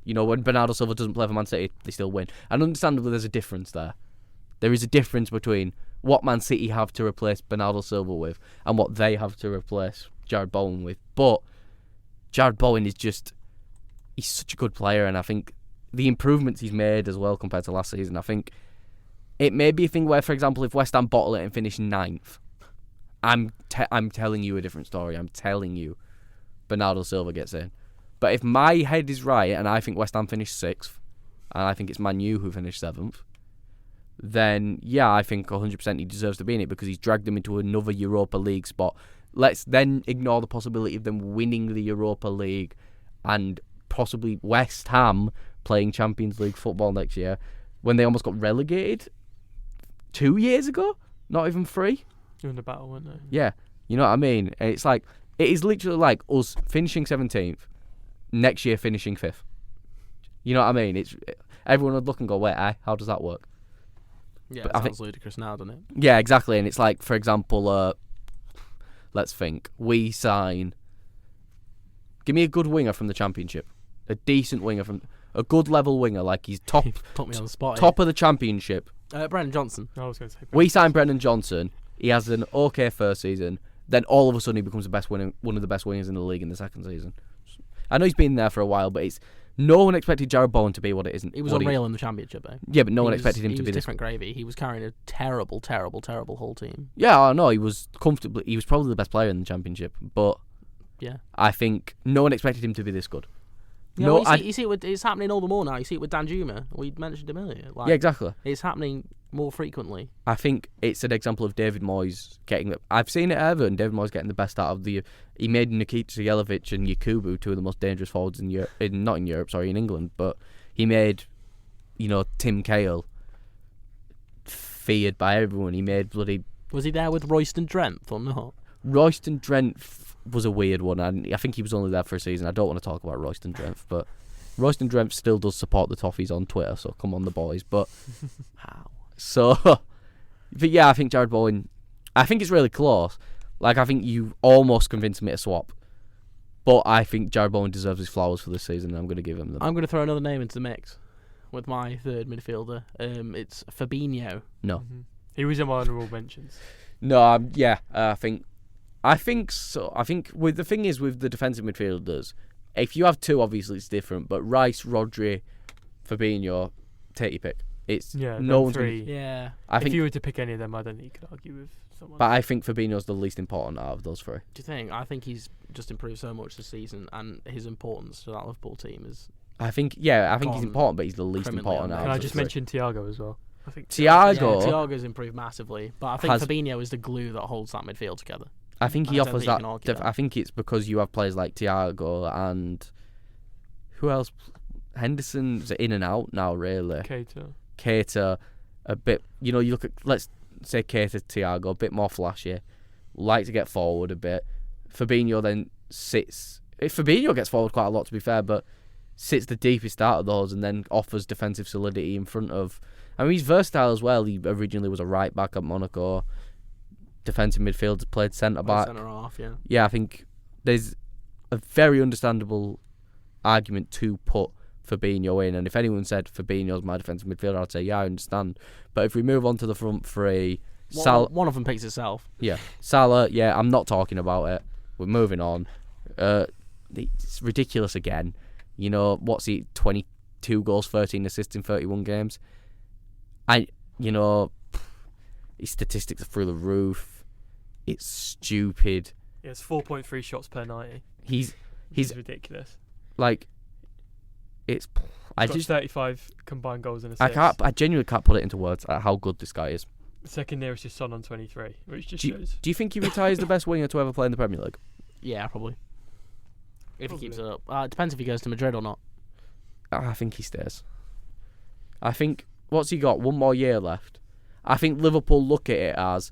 A: You know, when Bernardo Silva doesn't play for Man City, they still win. And understandably, there's a difference there. There is a difference between what Man City have to replace Bernardo Silva with and what they have to replace Jared Bowen with. But Jared Bowen is he's such a good player, and I think the improvements he's made as well compared to last season, I think it may be a thing where, for example, if West Ham bottle it and finish 9th, I'm telling you a different story. I'm telling you Bernardo Silva gets in. But if my head is right and I think West Ham finished 6th and I think it's Man U who finished 7th, then yeah, I think 100% he deserves to be in it because he's dragged them into another Europa League spot. Let's then ignore the possibility of them winning the Europa League and possibly West Ham playing Champions League football next year when they almost got relegated 2 years ago, not even 3.
C: You're in the battle, weren't they?
A: Yeah, you know what I mean? It's like, it is literally like us finishing 17th, next year finishing 5th. You know what I mean? It's everyone would look and go, wait, how does that work?
B: Yeah,
A: but
B: it sounds ludicrous now, doesn't it?
A: Yeah, exactly. And it's like, for example, let's think, we sign, give me a good winger from the Championship, a decent winger from, a good level winger, like he's top,
B: Put me on the spot.
A: top of the Championship.
B: Brennan Johnson.
C: I was going to say.
A: We sign Brennan Johnson. He has an okay first season. Then all of a sudden he becomes one of the best wingers in the league in the second season. I know he's been there for a while, but no one expected Jared Bowen to be what it isn't.
B: He was unreal in the Championship, though.
A: Yeah, but no one expected him to be this.
B: Different gravy. He was carrying a terrible, terrible, terrible whole team.
A: Yeah, I know. He was probably the best player in the Championship, but
B: yeah,
A: I think no one expected him to be this good.
B: Yeah, no, well, you see it's happening all the more now. You see it with Danjuma. We mentioned him earlier.
A: Yeah, exactly.
B: It's happening more frequently.
A: I think it's an example of David Moyes getting. I've seen it at Everton. David Moyes getting the best out of the. He made Nikita Jelavic and Yakubu 2 of the most dangerous forwards in Europe. Not in Europe, sorry, in England. But he made, Tim Cahill feared by everyone. He made bloody.
B: Was he there with Royston Drenthe or not?
A: Royston Drenthe was a weird one. I think he was only there for a season. I don't want to talk about Royston Drenthe, but Royston Drenthe still does support the Toffees on Twitter. So come on, the boys. But how? So, but yeah, I think Jared Bowen. I think it's really close. Like, I think you almost convinced me to swap. But I think Jared Bowen deserves his flowers for this season, and I'm going to give him them. I'm
B: going to throw another name into the mix with my third midfielder. It's Fabinho.
A: No.
C: Mm-hmm. He was in my honourable mentions.
A: No, I think so. I think with the thing is with the defensive midfielders, if you have 2, obviously it's different. But Rice, Rodri, Fabinho, take your pick. It's no one's
C: 3.
B: Yeah.
C: If you were to pick any of them, I don't think you could argue with someone.
A: But I think Fabinho's the least important out of those 3.
B: Do you think? I think he's just improved so much this season, and his importance to that Liverpool team is.
A: I think he's important, but he's the least important out.
C: Can
A: of
C: I just
A: 3.
C: mention Thiago as well? I think
B: Thiago's improved massively, but I think Fabinho is the glue that holds that midfield together.
A: I think he offers that. I think it's because you have players like Thiago and who else? Henderson's in and out now, really. Keita, a bit. You look at, let's say Keita, Thiago, a bit more flashy, like to get forward a bit. Fabinho then sits. Fabinho gets forward quite a lot, to be fair, but sits the deepest out of those and then offers defensive solidity in front of. I mean, he's versatile as well. He originally was a right back at Monaco. Defensive midfielder, played centre back.
B: Centre half, yeah.
A: Yeah, I think there's a very understandable argument to put Fabinho in, and if anyone said Fabinho's my defensive midfielder, I'd say, yeah, I understand. But if we move on to the front three,
B: one of them picks itself.
A: Yeah, Salah, yeah, I'm not talking about it. We're moving on. It's ridiculous again. You know, what's he, 22 goals, 13 assists in 31 games? You know, his statistics are through the roof. It's stupid.
C: Yeah, it's 4.3 shots per 90.
A: He's
C: ridiculous.
A: Like, it's...
C: He's got 35 combined goals and assists.
A: I genuinely can't put it into words at how good this guy is.
C: The second nearest is Son on 23, which just shows.
A: Do you think he retires the best winger to ever play in the Premier League?
B: Yeah, probably. If he keeps it up. It depends if he goes to Madrid or not.
A: I think he stays. I think, what's he got? 1 more year left. I think Liverpool look at it as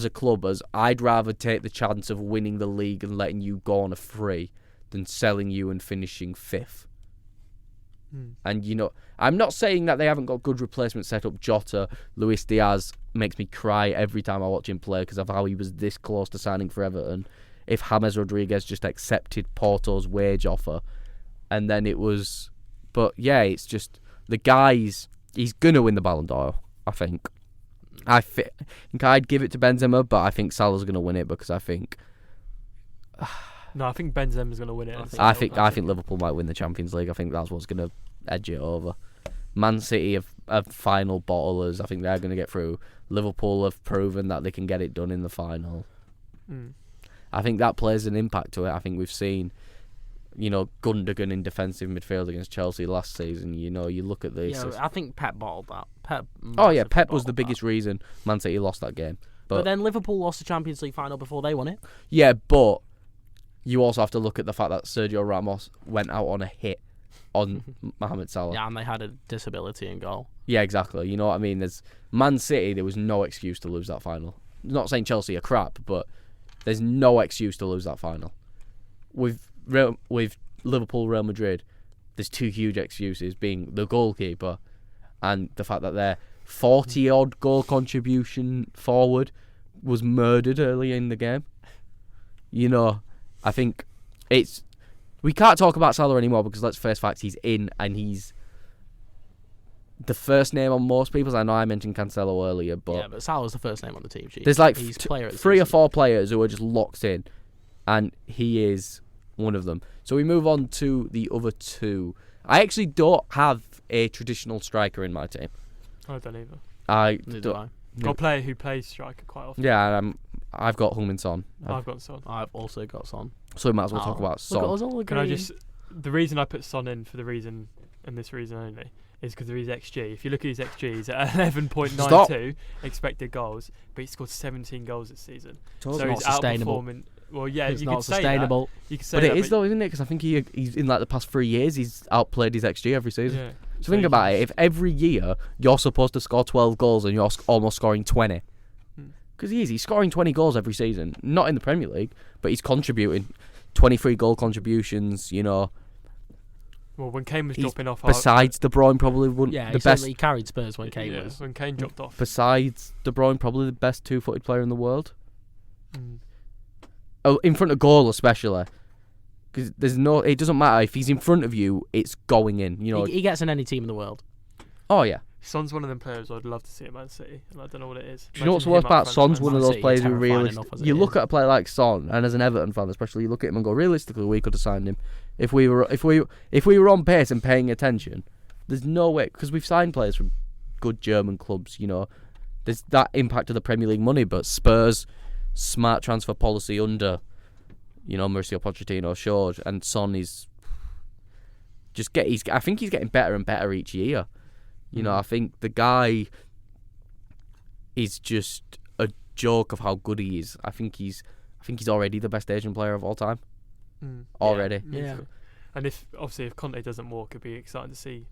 A: a club, as I'd rather take the chance of winning the league and letting you go on a free than selling you and finishing 5th. And, you know, I'm not saying that they haven't got good replacements set up. Jota, Luis Diaz makes me cry every time I watch him play because of how he was this close to signing for Everton. If James Rodriguez just accepted Porto's wage offer, and then it was... But, yeah, it's just... The guy's... He's going to win the Ballon d'Or, I think. I think I'd give it to Benzema, but I think Salah's going to win it because I think...
C: No, I think Benzema's going to win it.
A: I think Liverpool might win the Champions League. I think that's what's going to edge it over. Man City have final bottlers. I think they're going to get through. Liverpool have proven that they can get it done in the final. I think that plays an impact to it. I think we've seen, you know, Gundogan in defensive midfield against Chelsea last season. You know, you look at this.
B: Yeah, I think Pep bottled that.
A: Pep was the biggest reason Man City lost that game.
B: But then Liverpool lost the Champions League final before they won it.
A: Yeah, but you also have to look at the fact that Sergio Ramos went out on a hit on Mohamed Salah.
B: Yeah, and they had a disability in goal.
A: Yeah, exactly. You know what I mean? There's Man City, there was no excuse to lose that final. I'm not saying Chelsea are crap, but there's no excuse to lose that final. With Liverpool, Real Madrid, there's 2 huge excuses, being the goalkeeper and the fact that their 40-odd goal contribution forward was murdered early in the game. You know, I think we can't talk about Salah anymore because let's face facts, he's in and he's the first name on most people's. I know I mentioned Cancelo earlier, but
B: Salah's the first name on the team sheet.
A: There's like 3 or 4 players who are just locked in, and he is one of them. So we move on to the other 2. I actually don't have a traditional striker in my team.
C: I don't either.
B: Neither do I.
C: Got a player who plays striker quite often.
A: Yeah, I've got Heung-min Son.
C: I've got Son.
B: I've also got Son.
A: So we might as well talk about Son.
B: Look at us all agreeing.
C: The reason I put Son in for the reason, and this reason only, is because of his XG. If you look at his XG, he's at 11.92 expected goals, but he scored 17 goals this season.
B: So
C: he's
B: not sustainable.
C: Well, yeah,
B: it's
C: you
B: not
C: could say
B: sustainable.
C: That. You could say
A: but
C: that,
A: it is though, isn't it? Because I think he's in like the past 3 years, he's outplayed his XG every season.
C: Yeah.
A: So think about it. If every year you're supposed to score 12 goals and you're almost scoring 20, because he's scoring 20 goals every season, not in the Premier League, but he's contributing 23 goal contributions. You know.
C: Well, when Kane was dropping off,
A: besides De Bruyne, probably wouldn't
B: the
A: best.
B: certainly carried Spurs when Kane was.
C: When Kane dropped off.
A: Besides De Bruyne, probably the best 2-footed player in the world. Oh, in front of goal especially, because it doesn't matter if he's in front of you, it's going in. You know,
B: he gets in any team in the world.
A: Oh yeah.
C: Son's one of them players I'd love to see at Man City, and I don't know what it is.
A: Do you know what's the worst part? Son's one of those players who really... You look at a player like Son, and as an Everton fan especially, you look at him and go, realistically, we could have signed him if we were on pace and paying attention. There's no way, because we've signed players from good German clubs. You know, there's that impact of the Premier League money, but Spurs' smart transfer policy under, you know, Mauricio Pochettino showed, and Son is just I think he's getting better and better each year. You know, I think the guy is just a joke of how good he is. I think he's already the best Asian player of all time. Already.
B: Yeah.
C: And if Conte doesn't walk, it'd be exciting to see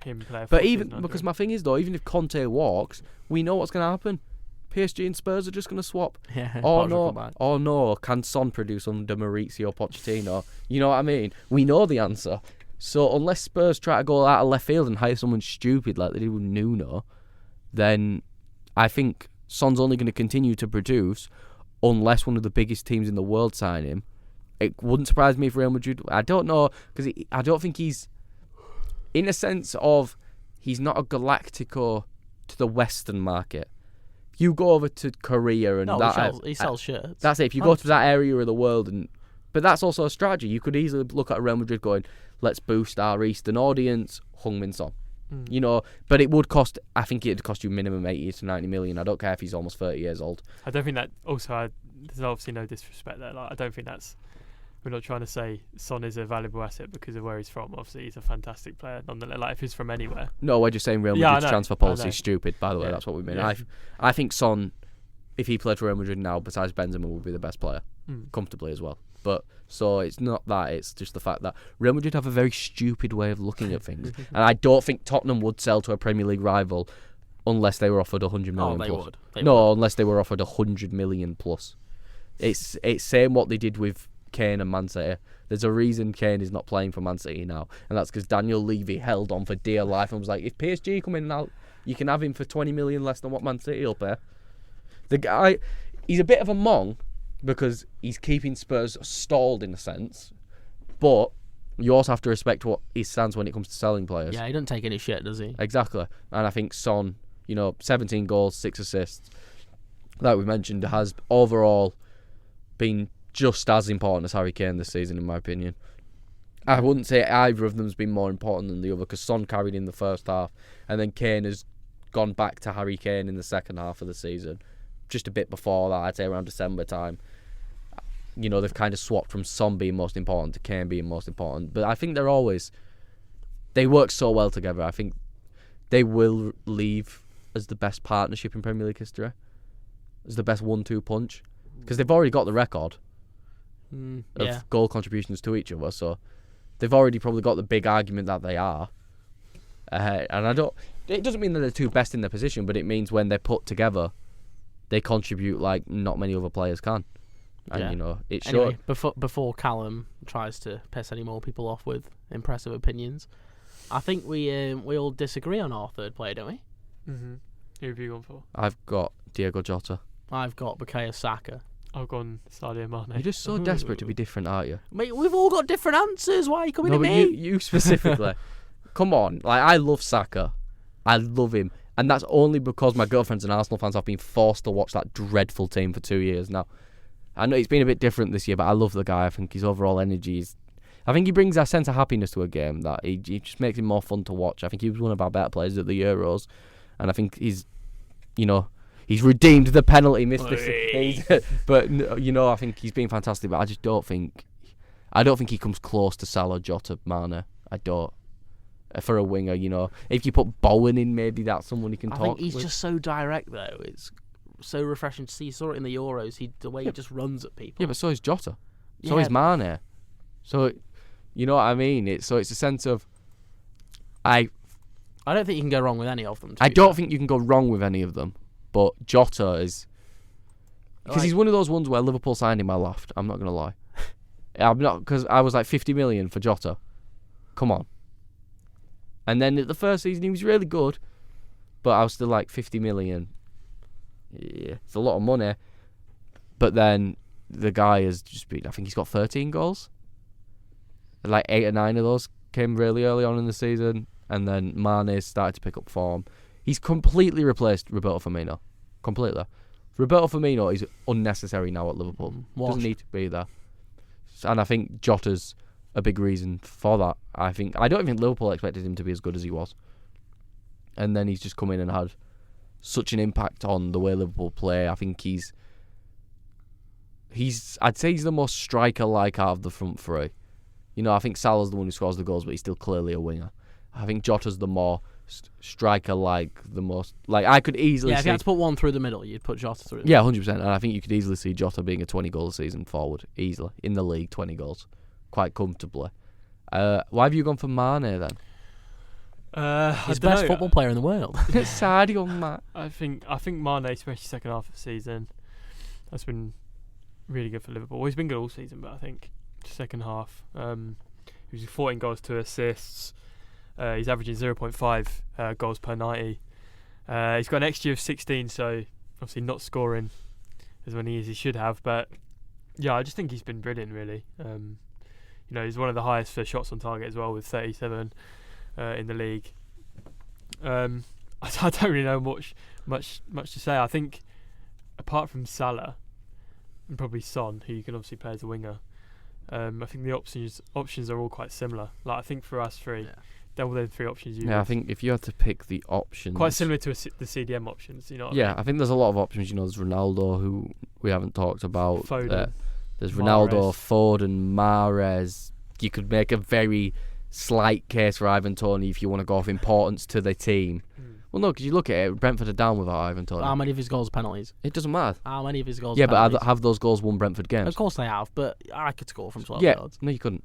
C: him play.
A: But even because my thing is though, even if Conte walks, we know what's going to happen. PSG and Spurs are just going to swap.
B: Yeah.
A: Or no, can Son produce under Mauricio Pochettino? You know what I mean? We know the answer. So unless Spurs try to go out of left field and hire someone stupid like they did with Nuno, then I think Son's only going to continue to produce unless one of the biggest teams in the world sign him. It wouldn't surprise me if Real Madrid... I don't know, because I don't think he's in a sense of he's not a Galactico to the Western market. If you go over to Korea and
B: he sells shirts.
A: That's it. If you go to that area of the world, but that's also a strategy. You could easily look at Real Madrid going, let's boost our Eastern audience, Heung-min Son. You know, but it would cost. I think it'd cost you minimum 80 to 90 million. I don't care if he's almost 30 years old.
C: I don't think that. Also, there's obviously no disrespect there. Like, I don't think that's. We're not trying to say Son is a valuable asset because of where he's from. Obviously, he's a fantastic player. Nonetheless, like if he's from anywhere.
A: No, we're just saying Real Madrid's transfer policy is stupid. By the way, that's what we mean.
C: Yeah.
A: I think Son, if he played for Real Madrid now, besides Benzema, would be the best player comfortably as well. But so it's not that, it's just the fact that Real Madrid have a very stupid way of looking at things. And I don't think Tottenham would sell to a Premier League rival unless they were offered 100 million plus. Would. Unless they were offered 100 million plus. It's same what they did with Kane and Man City. There's a reason Kane is not playing for Man City now, and that's because Daniel Levy held on for dear life and was like, if PSG come in now, you can have him for 20 million less than what Man City will pay. The guy, he's a bit of a mong, because he's keeping Spurs stalled in a sense, but you also have to respect what he stands when it comes to selling players.
B: Yeah, he doesn't take any shit, does he?
A: Exactly. And I think Son, 17 goals, 6 assists, like we mentioned, has overall been just as important as Harry Kane this season, in my opinion. I wouldn't say either of them's been more important than the other, because Son carried in the first half, and then Kane has gone back to Harry Kane in the second half of the season. Just a bit before that, I'd say around December time. They've kind of swapped from Son being most important to Kane being most important. But I think they work so well together. I think they will leave as the best partnership in Premier League history, as the best 1-2 punch, because they've already got the record of goal contributions to each other. So they've already probably got the big argument that they are. And it doesn't mean that they're two best in their position, but it means when they're put together, they contribute like not many other players can. And, it's
B: anyway, before Callum tries to piss any more people off with impressive opinions, I think we all disagree on our third player, don't we?
C: Mm-hmm. Who have you gone for?
A: I've got Diego Jota.
B: I've got Bukayo Saka.
C: I've gone Sadio Mane.
A: You're just so desperate to be different, aren't you?
B: Mate, we've all got different answers. Why are you coming to me?
A: You specifically. Come on. I love Saka. I love him. And that's only because my girlfriend's an Arsenal fan, so I've been forced to watch that dreadful team for 2 years now. I know it's been a bit different this year, but I love the guy. I think his overall energy I think he brings a sense of happiness to a game that he just makes it more fun to watch. I think he was one of our better players at the Euros, and I think he's redeemed the penalty missed this. But I think he's been fantastic. But I just don't think he comes close to Salah, Jota, Mane. I don't. For a winger, if you put Bowen in, maybe that's someone he can talk with.
B: I think he's just so direct, though. It's so refreshing to see. You saw it in the Euros. The way he just runs at people.
A: Yeah, but so is Jota. So is Mane. So, you know what I mean? It's a sense of... I
B: don't think you can go wrong with any of them.
A: I don't think you can go wrong with any of them. But Jota is... Because he's one of those ones where Liverpool signed him, I laughed. I'm not going to lie. I'm not, because I was like 50 million for Jota. Come on. And then at the first season, he was really good. But I was still like 50 million. Yeah, it's a lot of money. But then the guy has just been... I think he's got 13 goals. Like 8 or 9 of those came really early on in the season. And then Mane started to pick up form. He's completely replaced Roberto Firmino. Completely. Roberto Firmino is unnecessary now at Liverpool. Doesn't need to be there. And I think Jota's a big reason for that. I don't even think Liverpool expected him to be as good as he was. And then he's just come in and had such an impact on the way Liverpool play. I think I'd say he's the most striker-like out of the front three. I think Salah's the one who scores the goals, but he's still clearly a winger. I think Jota's the more striker-like, the most... Like, I could easily see...
B: if you had to put one through the middle, you'd put Jota through.
A: Yeah, 100%. And I think you could easily see Jota being a 20-goal season forward. Easily. In the league, 20 goals. Quite comfortably. Why have you gone for Mane, then?
B: He's the best football player in the world.
A: Sadio Mane.
C: I think Mane, especially second half of the season, that's been really good for Liverpool. Well, he's been good all season, but I think second half, he was 14 goals, 2 assists. He's averaging 0.5 goals per 90. He's got an XG of 16, so obviously not scoring as many as he should have. But yeah, I just think he's been brilliant, really. He's one of the highest for shots on target as well with 37. in the league. I don't really know much to say. I think apart from Salah and probably Son, who you can obviously play as a winger, I think the options are all quite similar. Like I think for us three, they're all the three options you.
A: Yeah, I think if you had to pick the options,
C: quite similar to the CDM options. You know. What
A: I think there's a lot of options. You know, there's Ronaldo, who we haven't talked about.
C: Foden,
A: there's Ronaldo,
C: Mahrez.
A: Foden, Mahrez. You could make a very slight case for Ivan Toney if you want to go off importance to the team. Well, no, because you look at it, Brentford are down without Ivan Toney.
B: How many of his goals are penalties?
A: It doesn't matter.
B: How many of his goals?
A: Yeah,
B: are penalties?
A: but have those goals won Brentford games?
B: Of course they have, but I could score from 12
A: Yeah,
B: yards.
A: no, you couldn't.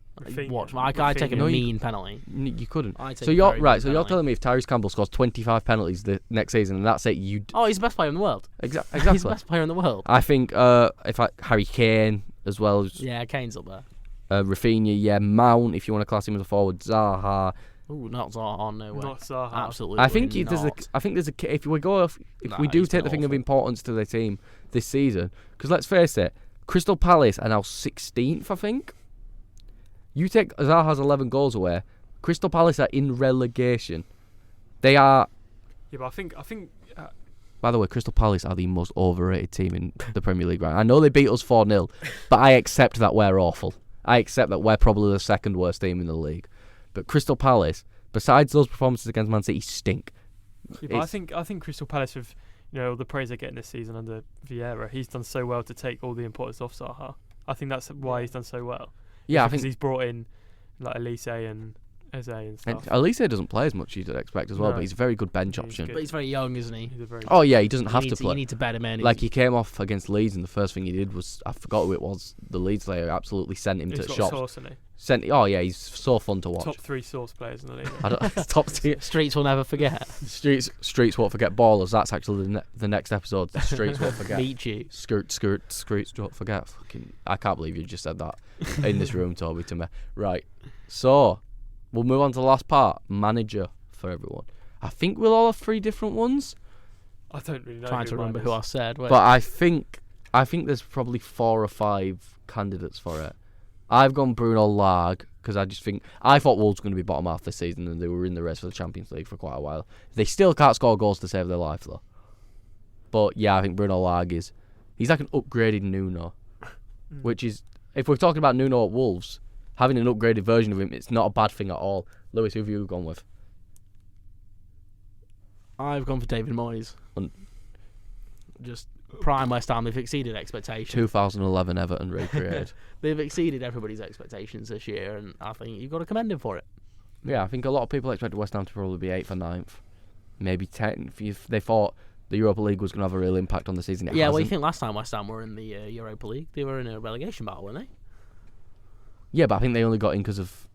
B: Watch, I take a mean penalty.
A: You couldn't.
B: So
A: you're
B: right.
A: So you're telling me if Tyrese Campbell scores 25 penalties the next season and that's it, you?
B: Oh, he's the best player in the world.
A: Exactly.
B: He's the best player in the world.
A: I think Harry Kane as well.
B: Yeah, Kane's up there.
A: Rafinha, Mount if you want to class him as a forward. Zaha.
B: Ooh, not Zaha, no way.
C: Not Zaha.
B: Absolutely.
A: I think
B: not.
A: I think there's a if we go if we do take the thing of importance to the team this season, because let's face it, Crystal Palace are now 16th. I think. You take Zaha's 11 goals away. Crystal Palace are in relegation. They are.
C: Yeah, but I think.
A: By the way, Crystal Palace are the most overrated team in the Premier League. Right? I know they beat us 4-0, but I accept that we're awful. I accept that we're probably the second worst team in the league. But Crystal Palace, besides those performances against Man City, stink.
C: Yeah, but I think Crystal Palace, with the praise they're getting this season under Vieira, he's done so well to take all the importance off Zaha. I think that's why he's done so well.
A: Yeah,
C: because he's brought in like Elise and Eze and stuff.
A: And Elise doesn't play as much as you'd expect as well, but he's a very good bench option.
B: But he's very young, isn't he?
A: Oh yeah, he doesn't have to play.
B: You need to bet him in.
A: Like he came off against Leeds, and the first thing he did was, I forgot who it was. The Leeds player absolutely sent him to shops.
C: Sauce, isn't he?
A: He's so fun to watch.
C: Top 3 Source players in the league.
A: Top tier.
B: Streets will never forget.
A: Streets won't forget. Ballers. That's actually the next episode. Streets won't forget.
B: Meet you.
A: Streets won't forget. Fucking, I can't believe you just said that in this room, Toby, to me. Right. So we'll move on to the last part. Manager for everyone. I think we'll all have 3 different ones.
C: I don't really know.
B: Trying to remember who I said. Wait.
A: But I think there's probably 4 or 5 candidates for it. I've gone Bruno Lage because I thought Wolves were going to be bottom half this season and they were in the race for the Champions League for quite a while. They still can't score goals to save their life though. But yeah, I think Bruno Lage he's like an upgraded Nuno, which is, if we're talking about Nuno at Wolves, having an upgraded version of him, it's not a bad thing at all. Lewis, who have you gone with?
B: I've gone for David Moyes. Just prime West Ham. They've exceeded expectations.
A: 2011 Everton recreated.
B: They've exceeded everybody's expectations this year, and I think you've got to commend him for it.
A: Yeah, I think a lot of people expected West Ham to probably be 8th or 9th. Maybe 10th if they thought the Europa League was going to have a real impact on the season.
B: Well, you think last time West Ham were in the Europa League, they were in a relegation battle, weren't they?
A: Yeah, but I think they only got in because of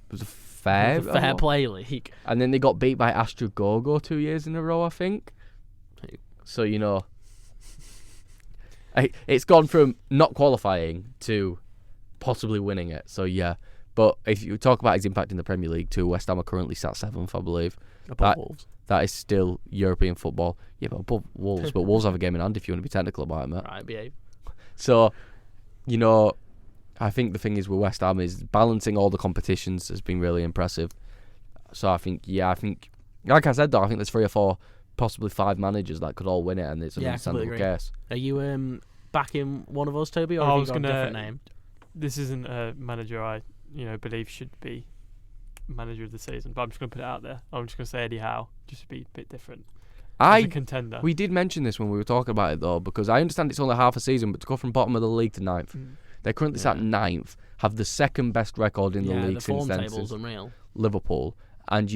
A: it was a fair
B: play league.
A: And then they got beat by Astra Gogo 2 years in a row, I think. So, it's gone from not qualifying to possibly winning it. So, yeah. But if you talk about his impact in the Premier League too, West Ham are currently sat 7th, I believe.
B: Above Wolves.
A: That is still European football. Yeah, but above Wolves. But Wolves have a game in hand if you want to be technical about it, mate.
B: Right, behave.
A: So, I think the thing is with West Ham is balancing all the competitions has been really impressive. So I think, like I said though, I think there's 3 or 4, possibly 5 managers that could all win it, and it's an understandable case.
B: Are you backing one of us, Toby, or have you got a different name?
C: This isn't a manager I believe should be manager of the season, but I'm just going to put it out there. I'm just going to say Eddie Howe, just to be a bit different. As a contender.
A: We did mention this when we were talking about it though, because I understand it's only half a season, but to go from bottom of the league to 9th. They're currently sat 9th, have the second best record in the league since then, since Liverpool. And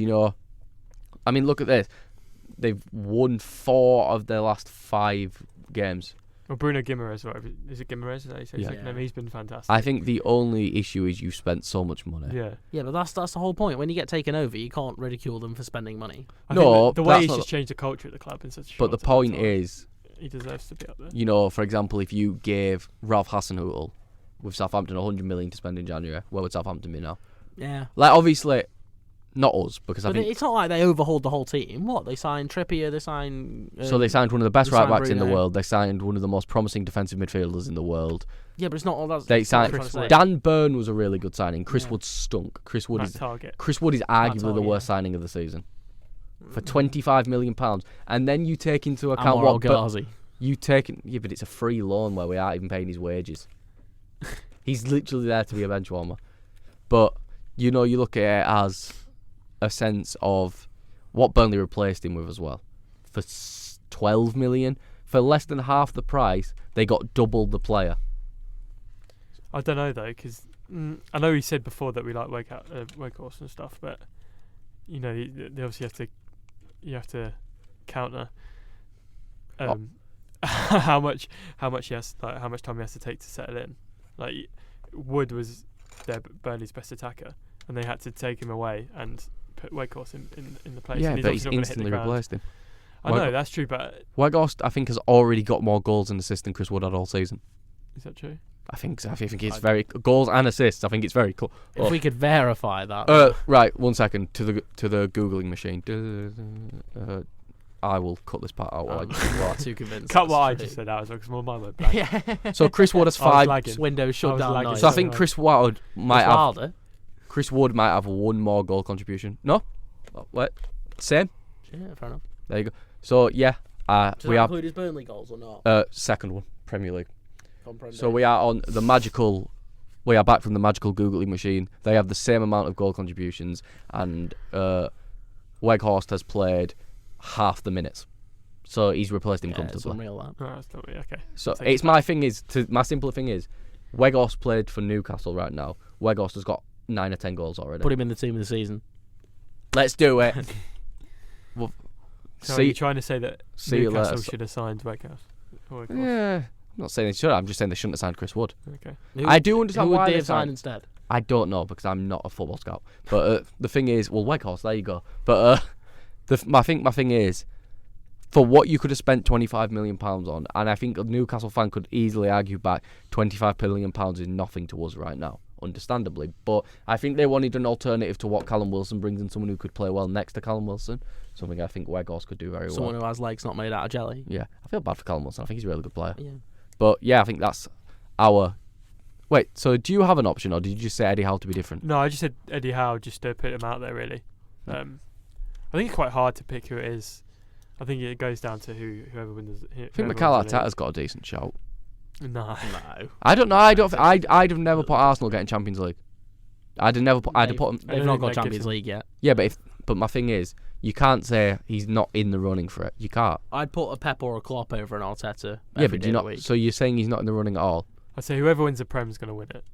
A: look at this. They've won 4 of their last 5 games.
C: Well, Bruno Guimaraes, is it Guimaraes? Is that how you say his name? He's been fantastic.
A: I think the only issue is you spent so much money.
B: Yeah, but that's the whole point. When you get taken over, you can't ridicule them for spending money.
C: The way he's just changed the culture at the club in such a short
A: But the point is,
C: he deserves to be up there.
A: For example, if you gave Ralph Hasenhüttl with Southampton 100 million to spend in January, where would Southampton be now?
B: Yeah.
A: Like, obviously, not us, because I
B: But
A: think
B: it's not like they overhauled the whole team. What? They signed Trippier, they signed...
A: so. They signed one of the best
B: they
A: right
B: signed
A: backs in the
B: Bruno.
A: world. They signed one of the most promising defensive midfielders in the world.
B: Yeah, but it's not all that.
A: They
B: that's what I'm
A: signed
B: trying to say.
A: Dan Burn was a really good signing. Chris
B: Yeah.
A: Wood stunk. Chris Wood
C: Matt
A: is
C: Target.
A: arguably the
B: Target,
A: worst signing of the season for £25 million. And then you take into account
B: Amor
A: what
B: Ghazi.
A: but it's a free loan where we aren't even paying his wages. He's literally there to be a bench warmer. But you look at it as a sense of what Burnley replaced him with as well. For 12 million, for less than half the price, they got double the player.
C: I don't know though, because I know he said before that we like Wakehorse and stuff, but they obviously have to counter how much time he has to take to settle in. Like Wood was Burnley's best attacker, and they had to take him away and put Wakehorse in the place.
A: Yeah,
C: and
A: but
C: he's
A: he's
C: obviously not gonna hit the
A: instantly
C: ground.
A: replaced him.
C: I know that's true, but
A: Weghorst, I think, has already got more goals and assists than Chris Wood had all season.
C: is that true?
A: I think so. I think it's very goals and assists. I think it's very cool.
B: If we could verify that.
A: Right, 1 second to the googling machine. I will cut this part out. While
B: I'm too convinced.
C: Cut
B: that's
C: what I
B: true.
C: just said out as well, because my mind blank.
B: Yeah.
A: So Chris Wood has
C: I was
A: 5.
C: lagging.
B: Windows
C: I
B: shut
C: was
B: down.
C: lagging.
B: Nice.
A: So I think Chris Wood might
B: It's
A: have.
B: Wilder.
A: Chris Wood might have 1 more goal contribution. No, what? Same.
B: Yeah, fair enough.
A: There you go. So yeah,
B: Does
A: we
B: that
A: have
B: include his Burnley goals or not?
A: second one, Premier League.
B: From Premier
A: So
B: League?
A: we are on the magical. We are back from the magical googling machine. They have the same amount of goal contributions, and Weghorst has played half the minutes, so he's replaced him
B: It's
A: comfortably.
B: unreal that.
C: Oh, that's not really okay.
A: So
C: Take
A: it's
C: it
A: my simple thing is, Weghorst played for Newcastle right now. Weghorst has got 9 or 10 goals already.
B: Put him in the team of the season.
A: Let's do it. Well,
C: So are you trying to say that
A: see you
C: Newcastle
A: later.
C: should have signed Wakehorse?
A: Yeah, I'm not saying they should. I'm just saying they shouldn't have signed Chris Wood.
C: Okay.
A: I do understand
B: Who would
A: why
B: they
A: they
B: have signed
A: signed.
B: instead?
A: I don't know because I'm not a football scout. But the thing is, well, Weghorst, there you go. But my thing is, for what you could have spent £25 million on, and I think a Newcastle fan could easily argue back, £25 million is nothing to us right now, understandably. But I think they wanted an alternative to what Callum Wilson brings in, someone who could play well next to Callum Wilson. Something I think Weghorst could do very
B: Someone
A: well.
B: who has legs not made out of jelly.
A: Yeah, I feel bad for Callum Wilson. I think he's a really good player.
B: Yeah.
A: But yeah, I think that's our. Wait, so do you have an option, or did you just say Eddie Howe to be different?
C: No, I just said Eddie Howe just to put him out there, really. I think it's quite hard to pick who it is. I think it goes down to whoever wins.
A: I think Mikel Arteta's got a decent shout.
C: No.
B: No.
A: I don't know. I'd have never put Arsenal getting Champions League. I'd have never put. I'd have put him.
B: They've
C: don't
B: not
C: think
B: got
C: that
B: Champions
C: gives them-
B: League yet.
A: Yeah, but my thing is, you can't say he's not in the running for it. You can't.
B: I'd put a Pep or a Klopp over an Arteta.
A: Yeah,
B: every
A: but
B: day
A: you're
B: of the
A: not.
B: week.
A: So you're saying he's not in the running at all?
C: I say whoever wins the Prem's going to win it.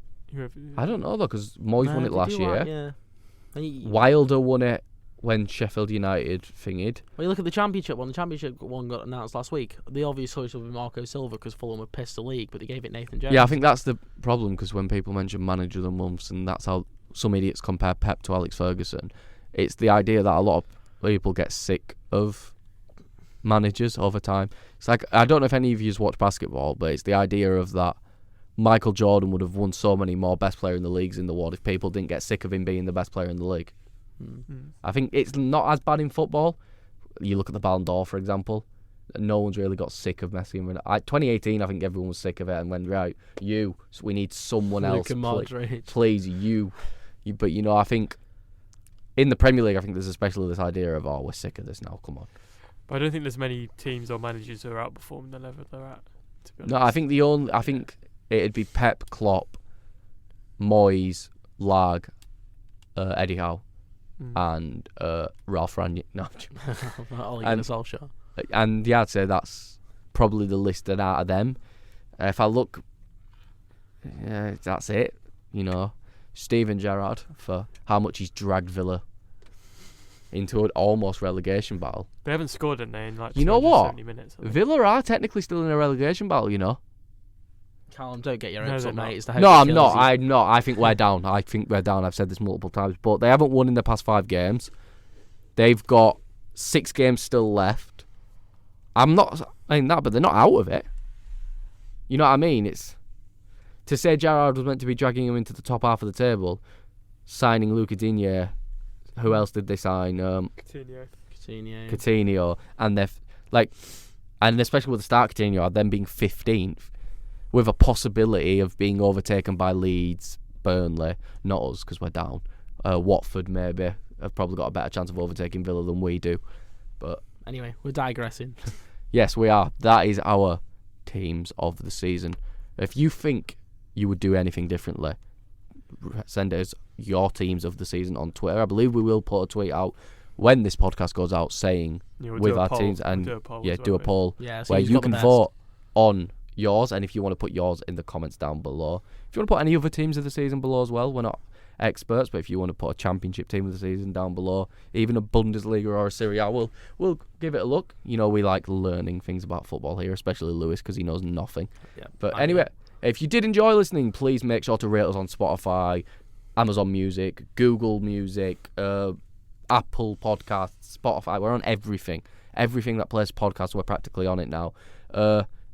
A: I don't know though, because Moyes
B: No,
A: won
B: they
A: it last
B: do
A: year.
B: like- yeah. And
A: Wilder won it when Sheffield United thingied.
B: Well, you look at the Championship one. The Championship one got announced last week. The obvious choice would be Marco Silva because Fulham were pissed the league, but they gave it Nathan Jones.
A: Yeah, I think that's the problem because when people mention manager of the months, and that's how some idiots compare Pep to Alex Ferguson, it's the idea that a lot of people get sick of managers over time. It's like, I don't know if any of you watch basketball, but it's the idea of that Michael Jordan would have won so many more best player in the leagues in the world if people didn't get sick of him being the best player in the league. I think it's not as bad in football. You look at the Ballon d'Or, for example. No one's really got sick of Messi and Ronaldo. 2018, I think everyone was sick of it and went, right, we need someone else.
B: Luka Modric.
A: Please, you. But, I think in the Premier League, I think there's especially this idea of, we're sick of this now, come on.
C: But I don't think there's many teams or managers who are outperforming the level they're at, to be honest.
A: No, I think it'd be Pep, Klopp, Moyes, Lag, Eddie Howe, and Ralph Rangnick. No,
B: Ole Gunnar Solskjaer.
A: and yeah, I'd say that's probably the listed out of them. If I look, that's it. Steven Gerrard for how much he's dragged Villa into an almost relegation battle.
C: They haven't scored, haven't they, in like
A: You know what?
C: 270 minutes. have they?
A: Villa are technically still in a relegation battle.
B: Callum, don't get your hopes
C: No,
B: up,
C: they're
B: mate.
C: not.
B: It's the
A: No,
B: hope
A: I'm
B: that
A: not.
B: kills you.
A: I'm not. I think we're down. I've said this multiple times, but they haven't won in the past 5 games. They've got 6 games still left. I'm not saying that, but they're not out of it. You know what I mean? It's to say Gerrard was meant to be dragging him into the top half of the table, signing Luca Digne Who else did they sign?
C: Coutinho.
A: And and especially with the start Coutinho, them being 15th, with a possibility of being overtaken by Leeds, Burnley, not us because we're down. Watford maybe have probably got a better chance of overtaking Villa than we do. But
B: anyway, we're digressing.
A: Yes, we are. That is our teams of the season. If you think you would do anything differently, send us your teams of the season on Twitter. I believe we will put a tweet out when this podcast goes out saying with our teams and do a poll where you can vote on yours, and if you want to put yours in the comments down below. If you want to put any other teams of the season below as well, we're not experts, but if you want to put a championship team of the season down below, even a Bundesliga or a Serie A, we'll give it a look. You know, we like learning things about football here, especially Lewis because he knows nothing.
B: Yeah,
A: but anyway, if you did enjoy listening, please make sure to rate us on Spotify, Amazon Music, Google Music, Apple Podcasts, Spotify. We're on everything that plays podcasts. We're practically on it now.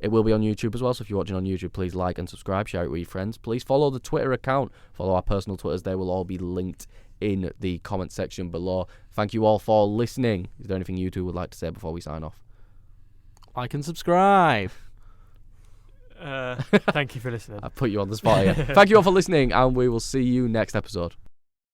A: It will be on YouTube as well, so if you're watching on YouTube, please like and subscribe, share it with your friends. Please follow the Twitter account, follow our personal Twitters. They will all be linked in the comment section below. Thank you all for listening. Is there anything you two would like to say before we sign off?
B: Like and subscribe.
C: Thank you for listening.
A: I put you on the spot here. Thank you all for listening, and we will see you next episode.